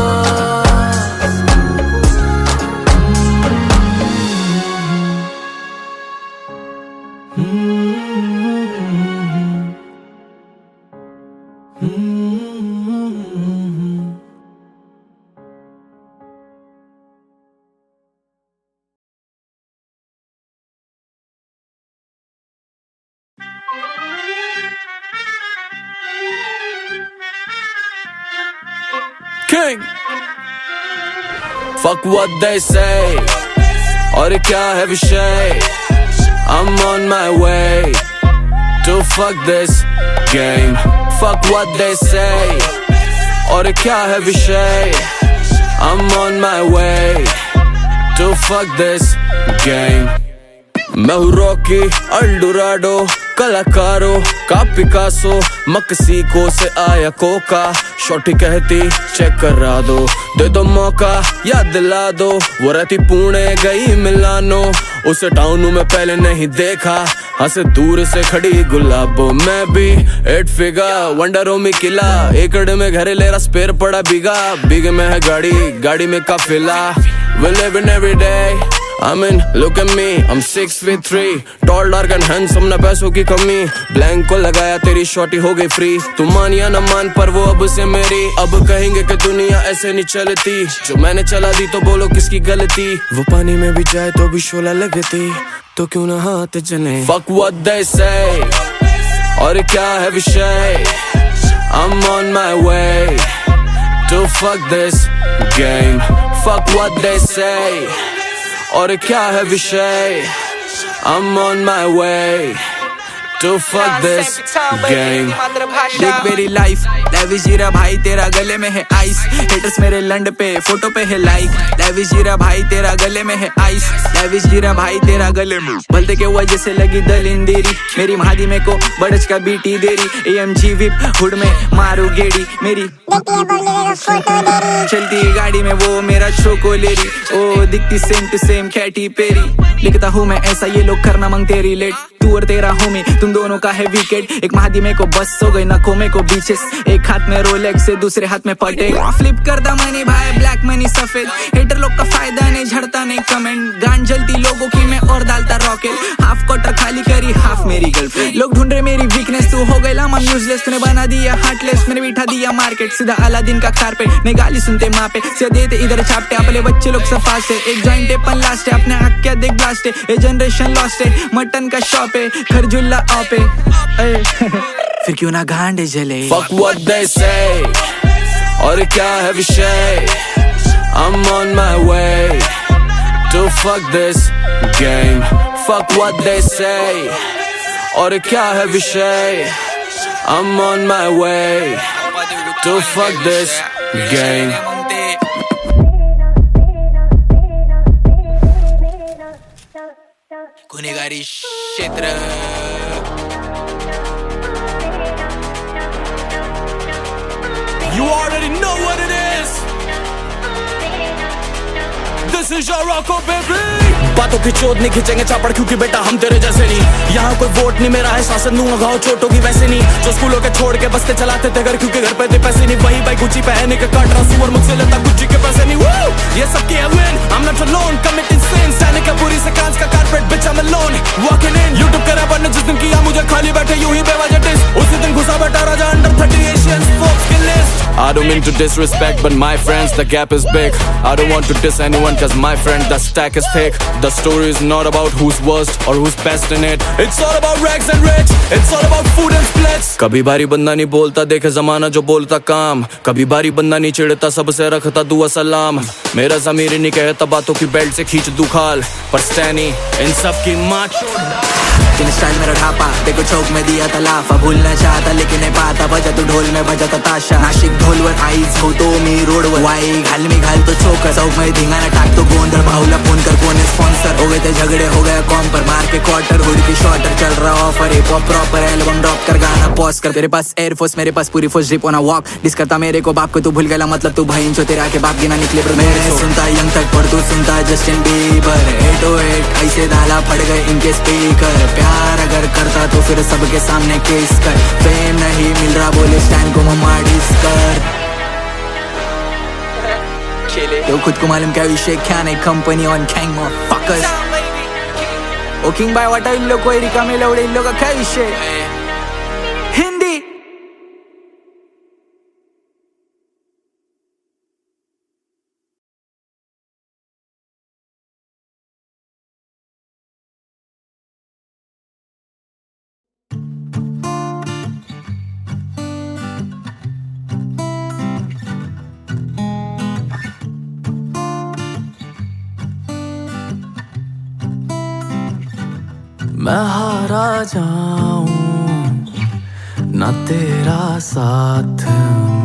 King, fuck what they say, और क्या है विषय। I'm on my way to fuck this game. Fuck what they say, और क्या है विषय। I'm on my way to fuck this game. मैं हूँ रॉकी अल्डोराडो, कलाकारों का पिकासो, मक्सिको से आया कोका। शॉर्टी कहती चेक करा दो, दे दो मौका याद दिला दो। वो रहती पुणे गई मिलानो, उसे टाउन में पहले नहीं देखा। हंसे दूर से खड़ी गुलाबो, मैं भी 8 फिगर वंडरों में किला। एकड़ में घर ले रहा स्पेयर पड़ा बिगा, बिग में है गाड़ी, गाड़ी में काफिला। We living every day, I mean, look at me, I'm 6'3", tall, dark and handsome, ना पैसों की कमी। ब्लैंक को लगाया तेरी शॉर्टी हो गई फ्री। तू मान या ना मान पर वो अब से मेरी। अब कहेंगे कि दुनिया ऐसे नहीं चलती, जो मैंने चला दी तो बोलो किसकी गलती। वो पानी में भी जाए तो भी शोला लगती, तो क्यों ना हाथ चले। Fuck what they say, और क्या है विषय। I'm on my way to fuck this game. Fuck what they say, और क्या है विषय। I'm on my way to fuck this game. देख मेरी लाइफ लैविश जीरा भाई, तेरा गले में है आइस। हेटर्स मेरे लंड पे फोटो पे है लाइक। लैविश जीरा भाई तेरा गले में है आइस। लैविश जीरा भाई तेरा गले में बोलते के वजह से लगी दलिंदेरी। मेरी महादी में को बड़च का बीटी देरी। AMG विप हुड में मारू गेड़ी। मेरी चलती गाड़ी में वो मेरा चोकोलेरी। ओ दिखती same to same Katy Perry. लिखता हूँ मैं ऐसा ये लोग करना मांगते रिलेट। तू और तेरा होमी तुम दोनों का है विकेट। एक महादी में को बस हो गई नखों में को बीचेस। एक हाथ में रोलेक्स से दूसरे हाथ में पटे। फ्लिप कर दा मनी भाई ब्लैक मनी सफेद। हेटर लोग का फायदा नहीं झड़ता नहीं कमेंट। गांड जलती लोगों की मैं और डालता रॉकेट। हाफ क्वार्टर खाली करी हाफ मेरी गर्लफ्रेंड। लोग ढूंढ रहे मेरी वीकनेस, तू हो गई लामा यूजलेस। तूने बना दिया हार्टलेस, मैंने बिठा दिया मार्केट। सीधा अलादीन का कारपेट ने गाली सुनते माँ पे से देते इधर छापटे। अपने बच्चे लोग सब फास्ट है, एक जॉइंट है पन लास्ट है। अपने हक क्या देख ब्लास्ट है, ये जनरेशन लॉस्ट है। मटन का शॉप है खरजुल्ला ऑप है। फिर क्यों ना गांडे जले। Fuck what they say, और क्या है विषय। I'm on my way to fuck this game. Fuck what they say, और क्या है विषय। I'm on my way to fuck this game. गुनेगारी क्षेत्र। You already know what it is. This is your Rocco, baby. बातों की चोट नहीं खींचेंगे चापड़ क्योंकि बेटा हम तेरे जैसे नहीं। यहाँ कोई वोट नहीं मेरा है शासन दूंगा घाव चोटों की वैसे नहीं। जो स्कूलों के छोड़ के बस्ते चलाते थे घर क्योंकि घर पे थे पैसे नहीं। वही भाई गुच्ची पहने के काट रहा सुअर मुझसे लेता गुच्ची के पैसे नहीं। ये सब की win I'm not alone committing sins। सैनिक का पूरी से कांच का carpet bitch I'm alone walking in। YouTube के रैपर ने जिस दिन किया मुझे खाली बैठे यूं ही बेवजह डिस। उसी दिन घुसा बैठा राजा अंडर 30 Asians folks की list. I don't mean to disrespect but my friends the gap is big। I don't want to diss anyone cause my friend the stack is thick। The story is not about who's worst or who's best in it। It's all about rags and rich। It's all about food and splits। कभी बारी बंदा नहीं बोलता देखे जमाना जो बोलता काम। कभी बारी बंदा नहीं चिढ़ता सबसे रखता दुआ सलाम। मेरा ज़मीर नहीं कहता बातों की बेल्ट से खींच दू खाल। पर स्टैनी इन सब की माँ लेकिन स्टाइल मेरा ढापा देखो चौक में दिया तलाफा। भूलना चाहता लेकिन नहीं पाता बजा तू ढोल में बजाता ताशा। नाशिक ढोलवर आईज हो तो मी रोडवर वाई घाल में घाल तो चौकर। चौक में धिंगाना टाक तो गोंधळ भाऊला फोन कर कोण स्पॉन्सर। हो गए थे झगड़े हो गया कॉम पर मार के क्वार्टर। हुड की शॉर्टर चल रहा offer hip hop proper album drop कर गाना पॉज कर। तेरे पास एयरफोर्स मेरे पास पूरी force zip on a walk. Diss करता मेरे को बाप को तू भूल गया मतलब तू भाई जो तेरे आके बाप गिना निकले ब्रो। मेरे सुनता यंग तक पर तू सुनता जस्टिन बीबर। 808 ऐसे दाला फट गए इनके स्पीकर। प्यार अगर करता तो फिर सबके सामने केस कर। फेम नहीं मिल रहा बोले स्टैंड को मम्मा डिस कर। तो खुद को मालूम क्या विषय क्या नहीं कंपनी ऑन कैंग मॉफकर्स। ओ किंग बाय वाटा इन लोग कोई रिकामे लवड़े इन लोग का क्या विषय। हिंदी मैं हारा जाऊं ना तेरा साथ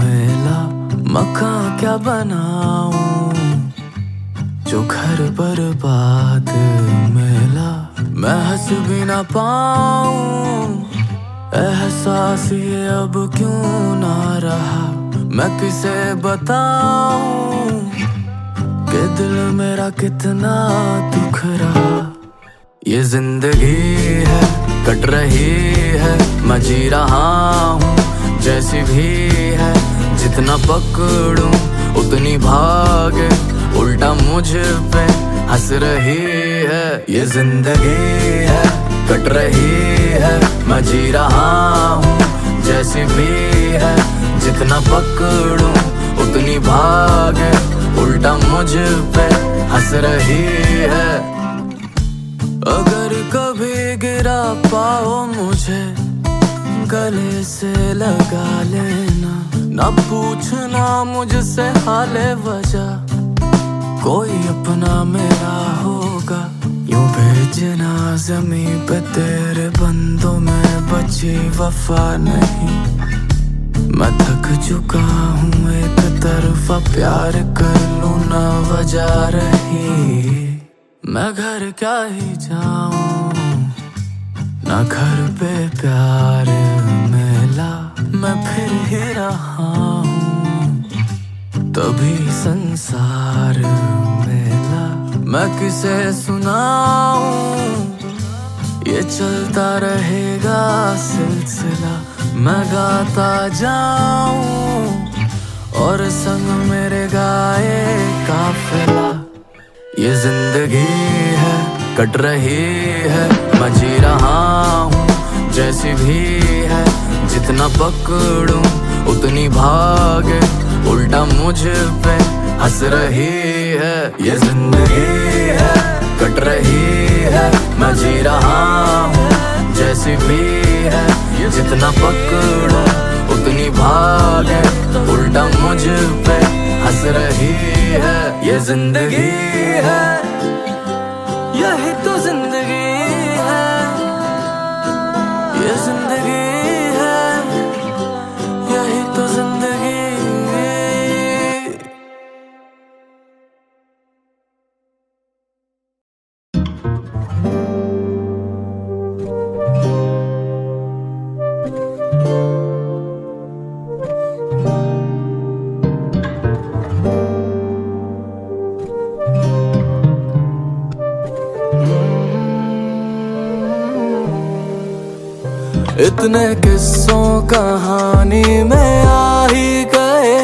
मिला। मकान क्या बनाऊं जो घर बर्बाद मिला। मैं हंस भी ना पाऊं एहसास ये अब क्यों ना रहा। मैं किसे बताऊं कि दिल मेरा कितना दुख रहा। ये जिंदगी है कट रही है मैं जी रहा हूँ जैसी भी है। जितना पकड़ूं उतनी भागे उल्टा मुझ पे हंस रही है। ये जिंदगी है कट रही है मैं जी रहा हूँ जैसी भी है। जितना पकड़ूं उतनी भागे उल्टा मुझ पे हंस रही है। अगर कभी गिरा पाओ मुझे गले से लगा लेना। ना पूछना मुझसे हाले वजह कोई अपना मेरा होगा। यूं भेजना ज़मीं पे तेरे बंदों में बची वफा नहीं। मैं थक चुका हूँ एक तरफा प्यार कर लूँ ना वजह रही। मैं घर क्या ही जाऊं ना घर पे प्यार मिला। मैं फिर ही रहा हूँ तभी संसार मिला। मैं किसे सुनाऊं ये चलता रहेगा सिलसिला। मैं गाता जाऊं और संग मेरे गाए काफिला। ये जिंदगी है कट रही है मैं जी रहा हूँ जैसी भी है। जितना पकड़ूं उतनी भागे उल्टा मुझ पे हंस रही है। ये जिंदगी है कट रही है मैं जी रहा हूँ जैसी भी है। जितना पकड़ूं उतनी भागे उल्टा मुझ पे हंस रही है। ये जिंदगी है यही तो जिंदगी है। ये जिंदगी है यही तो जिंदगी। इतने किस्सों कहानी में आ ही गए,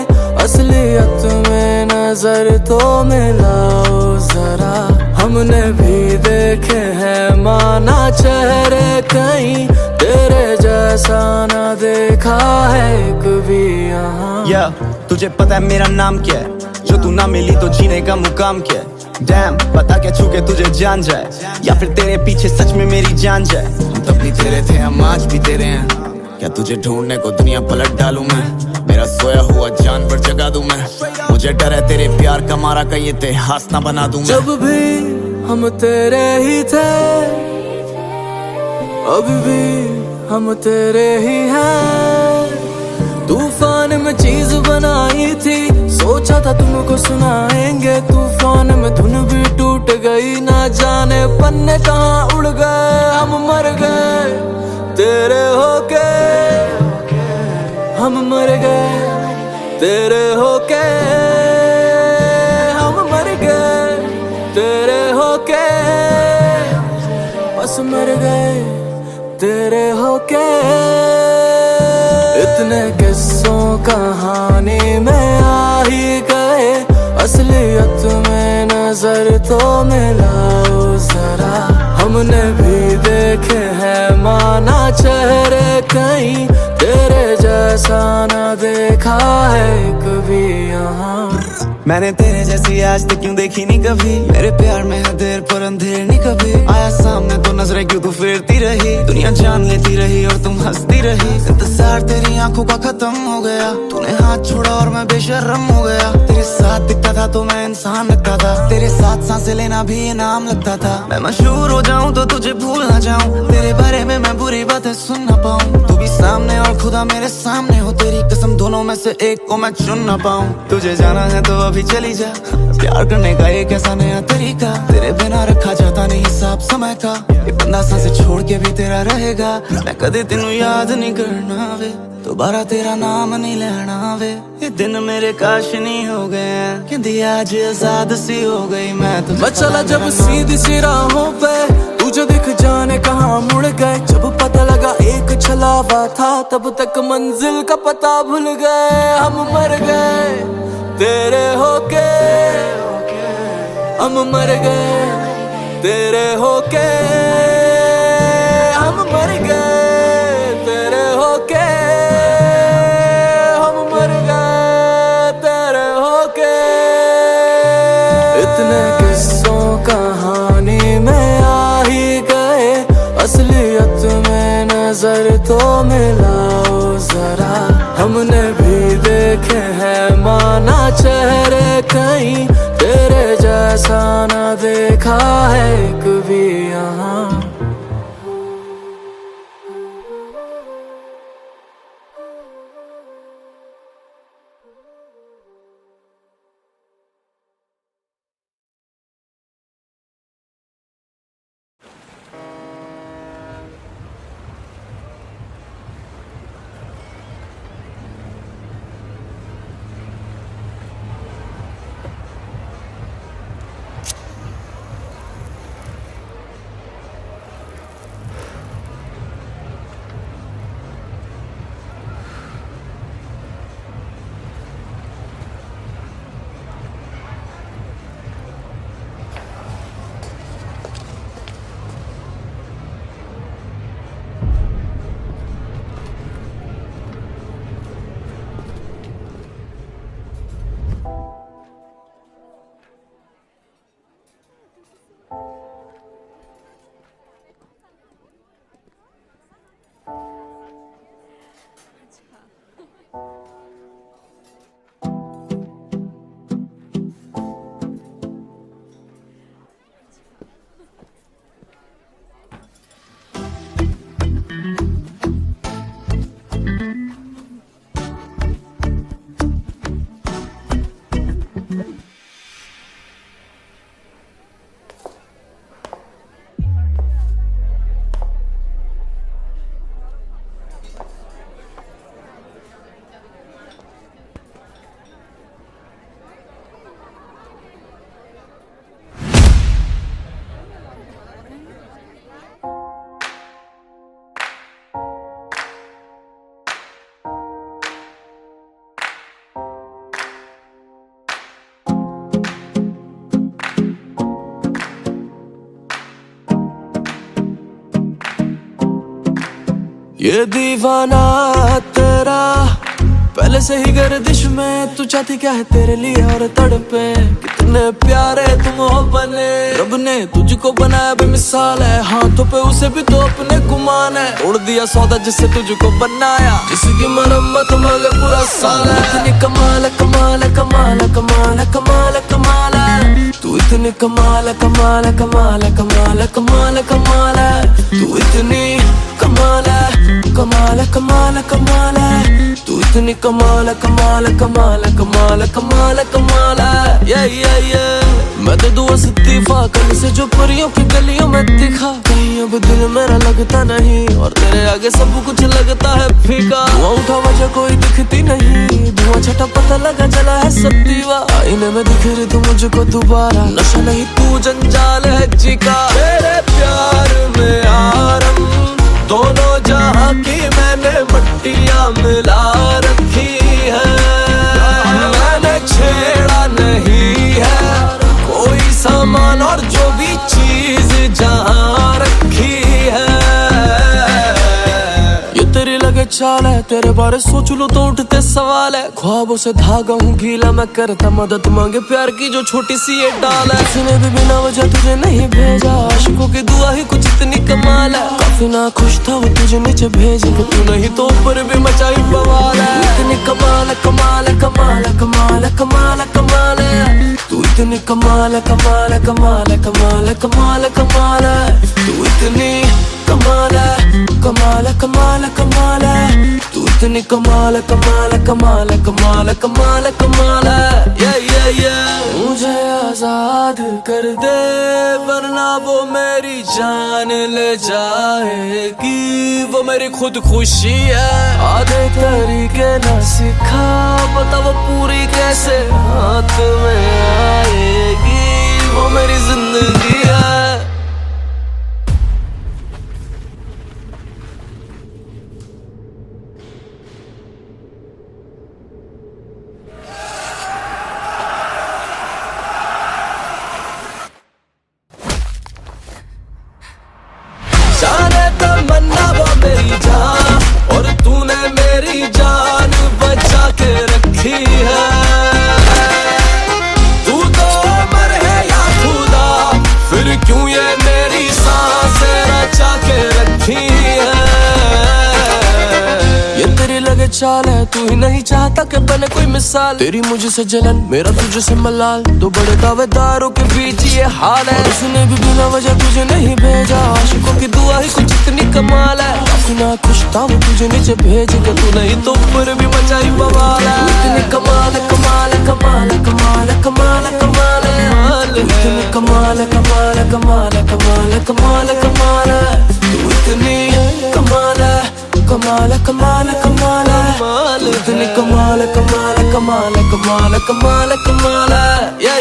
असलियत में नजर तो मिलाओ जरा। हमने भी देखे हैं माना चेहरे कहीं, तेरे जैसा ना देखा है कभी यहाँ। तुझे पता है मेरा नाम क्या है, जो तू ना मिली तो जीने का मुकाम क्या है। डैम पता क्या छू के तुझे जान जाए, या फिर तेरे पीछे सच में मेरी जान जाए। हम तब भी तेरे थे, हम आज भी तेरे हैं। क्या तुझे ढूंढने को दुनिया पलट डालूं मैं, मेरा सोया हुआ जानवर जगा दूं मैं। मुझे डर है तेरे प्यार का मारा का ये इतिहास ना बना दूं मैं। जब भी हम तेरे ही थे, अभी भी हम तेरे ही हैं। तूफान में चीज बनाई थी, सोचा था तुमको सुनाएंगे। तूफान में धुन भी टूट गई, ना जाने पन्ने कहाँ उड़ गए। हम मर गए तेरे होके, हम मर गए तेरे होके, हम मर गए तेरे होके, बस मर गए तेरे होके। इतने किस्सों कहानी में आ ही गए, असलियत में नजर तो मिलाओ जरा। हमने भी देखे हैं माना चेहरे कहीं, तेरे जैसा ना देखा है कभी यहाँ। मैंने तेरे जैसी आज तक क्यों देखी नहीं कभी, मेरे प्यार में है देर पर अंधेर नहीं कभी। आया सामने तो नजरें क्यों तू फेरती रही, दुनिया जान लेती रही और तुम हंसती रही। इंतजार तेरी आंखों का खत्म हो गया, तूने हाथ छोड़ा और मैं बेशर्म हो गया। तेरे साथ दिखता था तो मैं इंसान लगता था, तेरे साथ सांसें लेना भी इनाम लगता था। मैं मशहूर हो जाऊं तो तुझे भूल ना जाऊं, तेरे बारे में मैं बुरी बातें सुन ना पाऊं। तू भी सामने और खुदा मेरे सामने हो, तेरी कसम दोनों में से एक को मैं चुन ना पाऊं। तुझे जाना है तो अभी चली जा, प्यार करने का एक ऐसा नया तरीका। तेरे बिना रखा जाता नहीं हिसाब समय का, ये बंदा सांसें छोड़ के भी तेरा रहेगा। मैं कदे तेनू याद नहीं करना वे, दोबारा तेरा नाम नहीं लेना वे। ये दिन मेरे काश नहीं हो गए, कहती आज आजाद सी हो गई मैं चला जब सीधी सी राहों पे, तुझे दिख जाने कहाँ मुड़ गए। जब पता लगा एक छलावा था, तब तक मंजिल का पता भूल गए। हम मर गए तेरे होके, हम मर गए तेरे होके, हम मर गए तेरे होके, हम मर गए तेरे होके। इतने किस्सों कहानी में आ ही गए, असलियत में नजर तो मिलाओ जरा। हमने भी देखे हैं माना चेहरे कहीं, तेरे जैसा ना देखा है कभी यहाँ। ये दीवाना तेरा पहले से ही गर्दिश में, तू चाहती क्या है तेरे लिए और तड़पे। कितने प्यारे तुम हो बने, रब ने तुझको बनाया बेमिसाल है। हाथों पे उसे भी तो अपने गुमान है, तोड़ दिया सौदा जिससे तुझको बनाया, जिसकी मरम्मत मांगे पूरा साल है। इतनी कमाल कमाल कमाल कमाल कमाल कमाल है तू, इतनी कमाल कमाल कमाल कमाल कमाल कमाल है तू, इतनी कमाल कमाल कमाल कमाल है तू, इतनी कमाल कमाल कमाल कमाल कमाल कमाल है। ये मैं दे दूँ इस्तीफा कल से जो परियों की गलियों में दिखा, कहीं अब दिल मेरा लगता नहीं और तेरे आगे सब कुछ लगता है फीका। धुआं उठा वजह कोई दिखती नहीं, धुआं छटा पता लगा जला है सब दीवा। आईने में दिख रही तू मुझको दोबारा, नशा नहीं तू जंजाल है जी का। तेरे प्यार में आरम दोनों जहां की मैंने मट्टियां मिला रखी है, मैंने छेड़ा नहीं है कोई सामान और जो भी चीज जहां रखी है। ये तेरी लगे चाल है, तेरे बारे सोच लो तो उठते सवाल है। ख्वाबों से धागा हूँ गीला मैं करता, मदद मांगे प्यार की जो छोटी सी ये डाल है। किसी भी बिना वजह तुझे नहीं भेजा, आशिकों की दुआ ही कुछ इतनी कमाल है। काफी ना खुश था वो तुझे नीचे भेज के, तू नहीं तो ऊपर भी मचाई बवाल है। इतनी कमाल कमाल कमाल कमाल कमाल कमाल है तू, इतनी कमाल कमाल कमाल कमाल कमाल कमाल है तू, इतनी कमाल कमाल कमाल कमाल है तू, इतनी कमाल कमाल कमाल कमाल कमाल कमाल है। ये मुझे आजाद कर दे वरना वो मेरी जान ले जाएगी, वो मेरी खुद खुशी है। आधे तरीके ना सिखा पता वो पूरी कैसे हाथ में आएगी, वो मेरी जिंदगी है। जाने तमन्ना वो मेरी जान और तूने मेरी जान बचा के रखी है। तू तो अमर है या खुदा, फिर क्यों ये मेरी सांसें रचा के रखी है। ये तेरी लगे चाल है, तू ही नहीं चाहता कि बने कोई मिसाल। तेरी मुझसे जलन मेरा तुझसे मलाल, दो बड़े दावेदारों के बीच ये हाल है। और उसने भी बिना वजह तुझे नहीं भेजा, आशिकों की दुआ ही कुछ इतनी कमाल है। काफी ना खुश था वो तुझे नीचे भेज के, तू नहीं तो ऊपर भी मचाई बवाल है। इतनी कमाल कमाल कमाल कमाल कमाल कमाल है, इतनी कमाल कमाल कमाल कमाल कमाल कमाल है तू, इतनी कमाल कमाल कमाल कमाल है, इतनी कमाल कमाल कमाल कमाल कमाल कमाल है। ये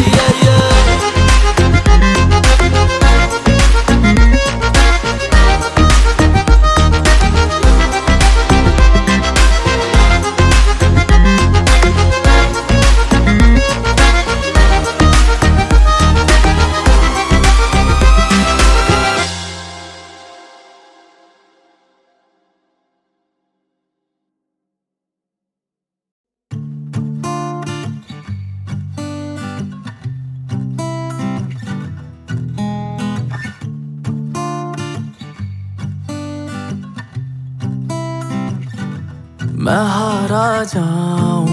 मैं हारा जाऊं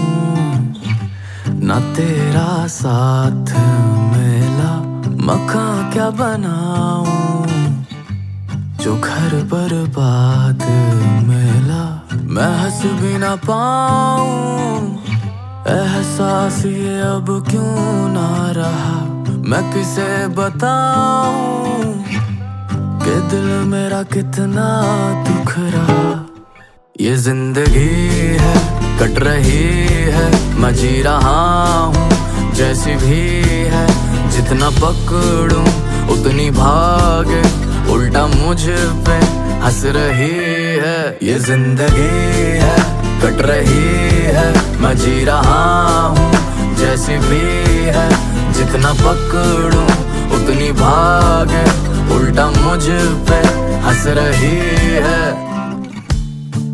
ना तेरा साथ मिला, मकान क्या बनाऊं जो घर बर्बाद मिला। मैं हंस भी ना पाऊं, एहसास ये अब क्यों ना रहा। मैं किसे बताऊं कि दिल मेरा कितना दुख रहा। ये जिंदगी है कट रही है, मैं जी रहा हूँ जैसी भी है। जितना पकड़ूं उतनी भागे, उल्टा मुझ पे हंस रही है। ये जिंदगी है कट रही है, मैं जी रहा हूँ जैसी भी है। जितना पकड़ूं उतनी भागे, उल्टा मुझ पे हंस रही है।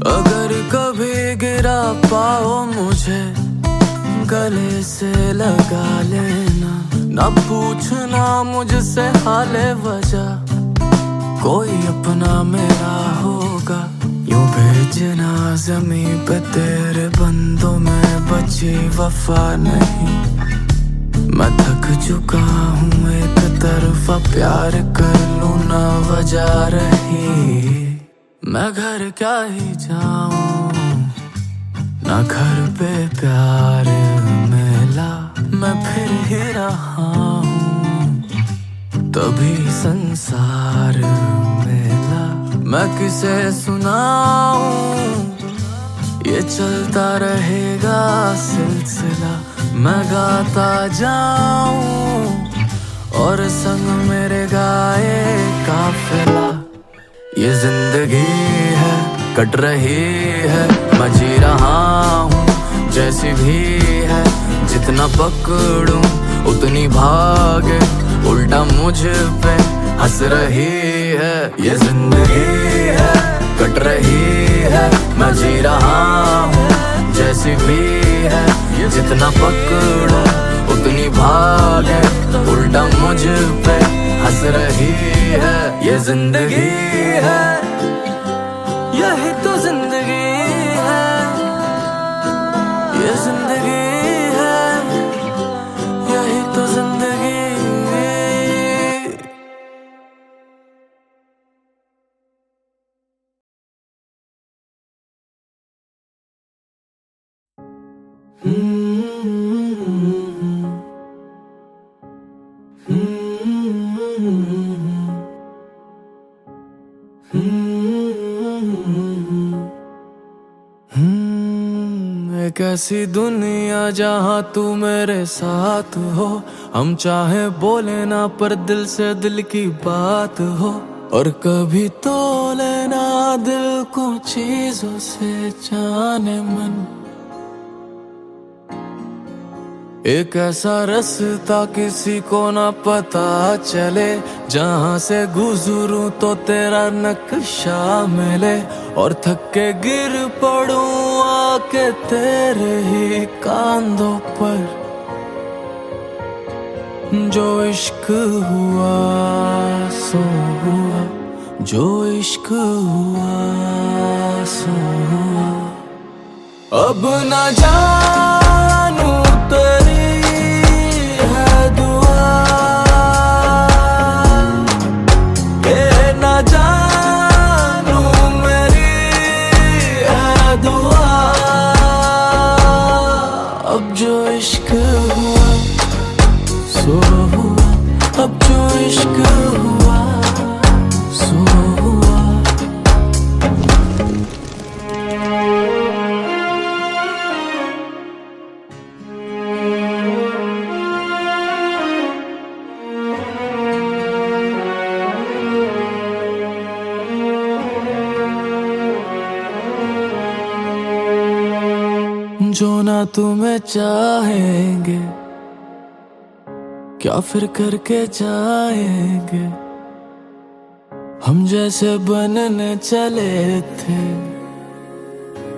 अगर कभी गिरा पाओ मुझे गले से लगा लेना, ना पूछना मुझसे हाले वजह, कोई अपना मेरा होगा। यूं भेजना ज़मीं पे तेरे बंदों में बची वफा नहीं। मैं थक चुका हूँ एक तरफा प्यार कर लूँ ना वजह रही। मैं घर क्या ही जाऊँ ना घर पे प्यार मिला, मैं फिर ही रहा हूँ तभी संसार मिला। मैं किसे सुनाऊँ ये चलता रहेगा सिलसिला, मैं गाता जाऊं और संग मेरे गाए काफिला। ये जिंदगी है कट रही है, मैं जी रहा हूँ जैसी भी है। जितना पकड़ूं उतनी भागे, उल्टा मुझ पे हंस रही है। ये जिंदगी है कट रही है, मैं जी रहा हूँ जैसी भी है। जितना पकड़ो उतनी भागे, उल्टा मुझ पे हंस रही है। ये जिंदगी है, यही तो जिंदगी है। ये जिंदगी है, यही तो जिंदगी। एक ऐसी दुनिया जहाँ तू मेरे साथ हो, हम चाहे बोले ना पर दिल से दिल की बात हो। और कभी तोले ना दिल को चीजों से जाने मन। एक ऐसा रास्ता किसी को ना पता चले, जहाँ से गुजरूं तो तेरा नक्शा मिले। और थक के गिर पड़ूं आके तेरे ही कांधों पर। जो इश्क हुआ सो हुआ, जो इश्क हुआ सो हुआ। अब ना जानू तेरी है दुआ, ये ना जानू मेरी है दुआ। अब जो इश्क हुआ सो हुआ, अब जो इश्क हुआ सो हुआ। जो ना तुम्हें चाहेंगे क्या फिर करके जाएंगे। हम जैसे बनने चले थे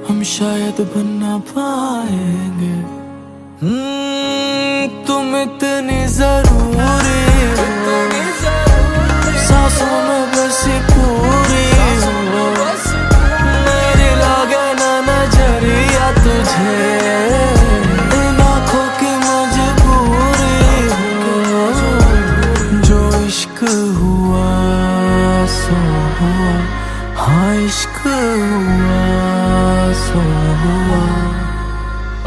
हम शायद बन ना पाएंगे। तुम इतनी जरूरी हो, सांसों में बसी पूरी हो। मेरी लागे ना नजरिया तुझे, इन आँखों की मजबूरी हो। जो इश्क हुआ सो हुआ, हाँ इश्क हुआ सो हुआ।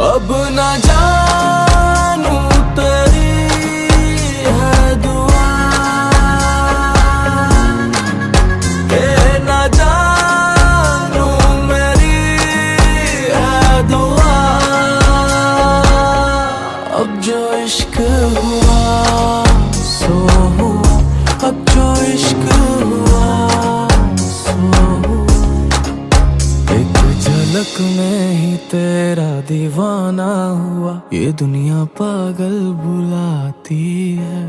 अब ना जानू तेरी है दुआ, ये ना जानू मेरी है दुआ। अब जो इश्क हुआ सो हुआ, अब जो इश्क हुआ सो हुआ। एक झलक में ही तेरा दीवाना हुआ, ये दुनिया पागल बुलाती है।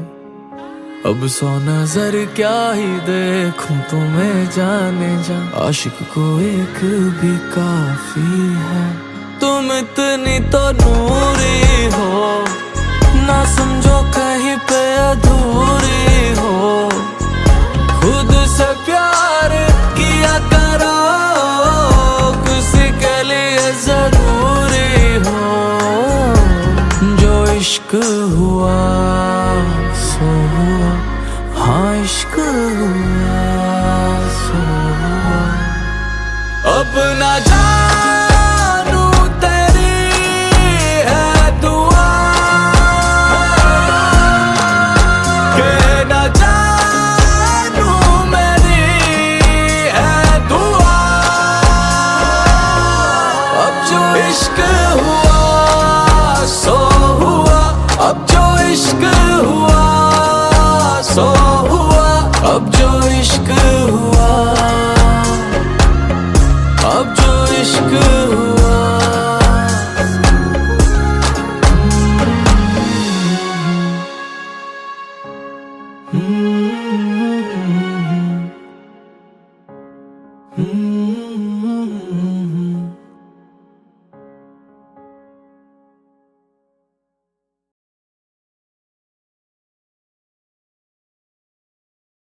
अब 100 नजर क्या ही देखूं तुम्हें जाने जा, आशिक को एक भी काफी है। तुम इतनी तो नूरी हो, ना समझो कहीं पे अधूरी हो। खुद से प्यार किया करो, किसी के लिए जरूरी हो। जो इश्क हुआ सो हुआ, हाँ इश्क हुआ सो हुआ। अब ना जानू तेरी है दुआ, के ना जानू मेरी है दुआ। अब जो इश्क हुआ सो हुआ, अब जो इश्क हुआ सो हुआ। अब जो इश्क हुआ, अब जो इश्क हुआ। Hmm.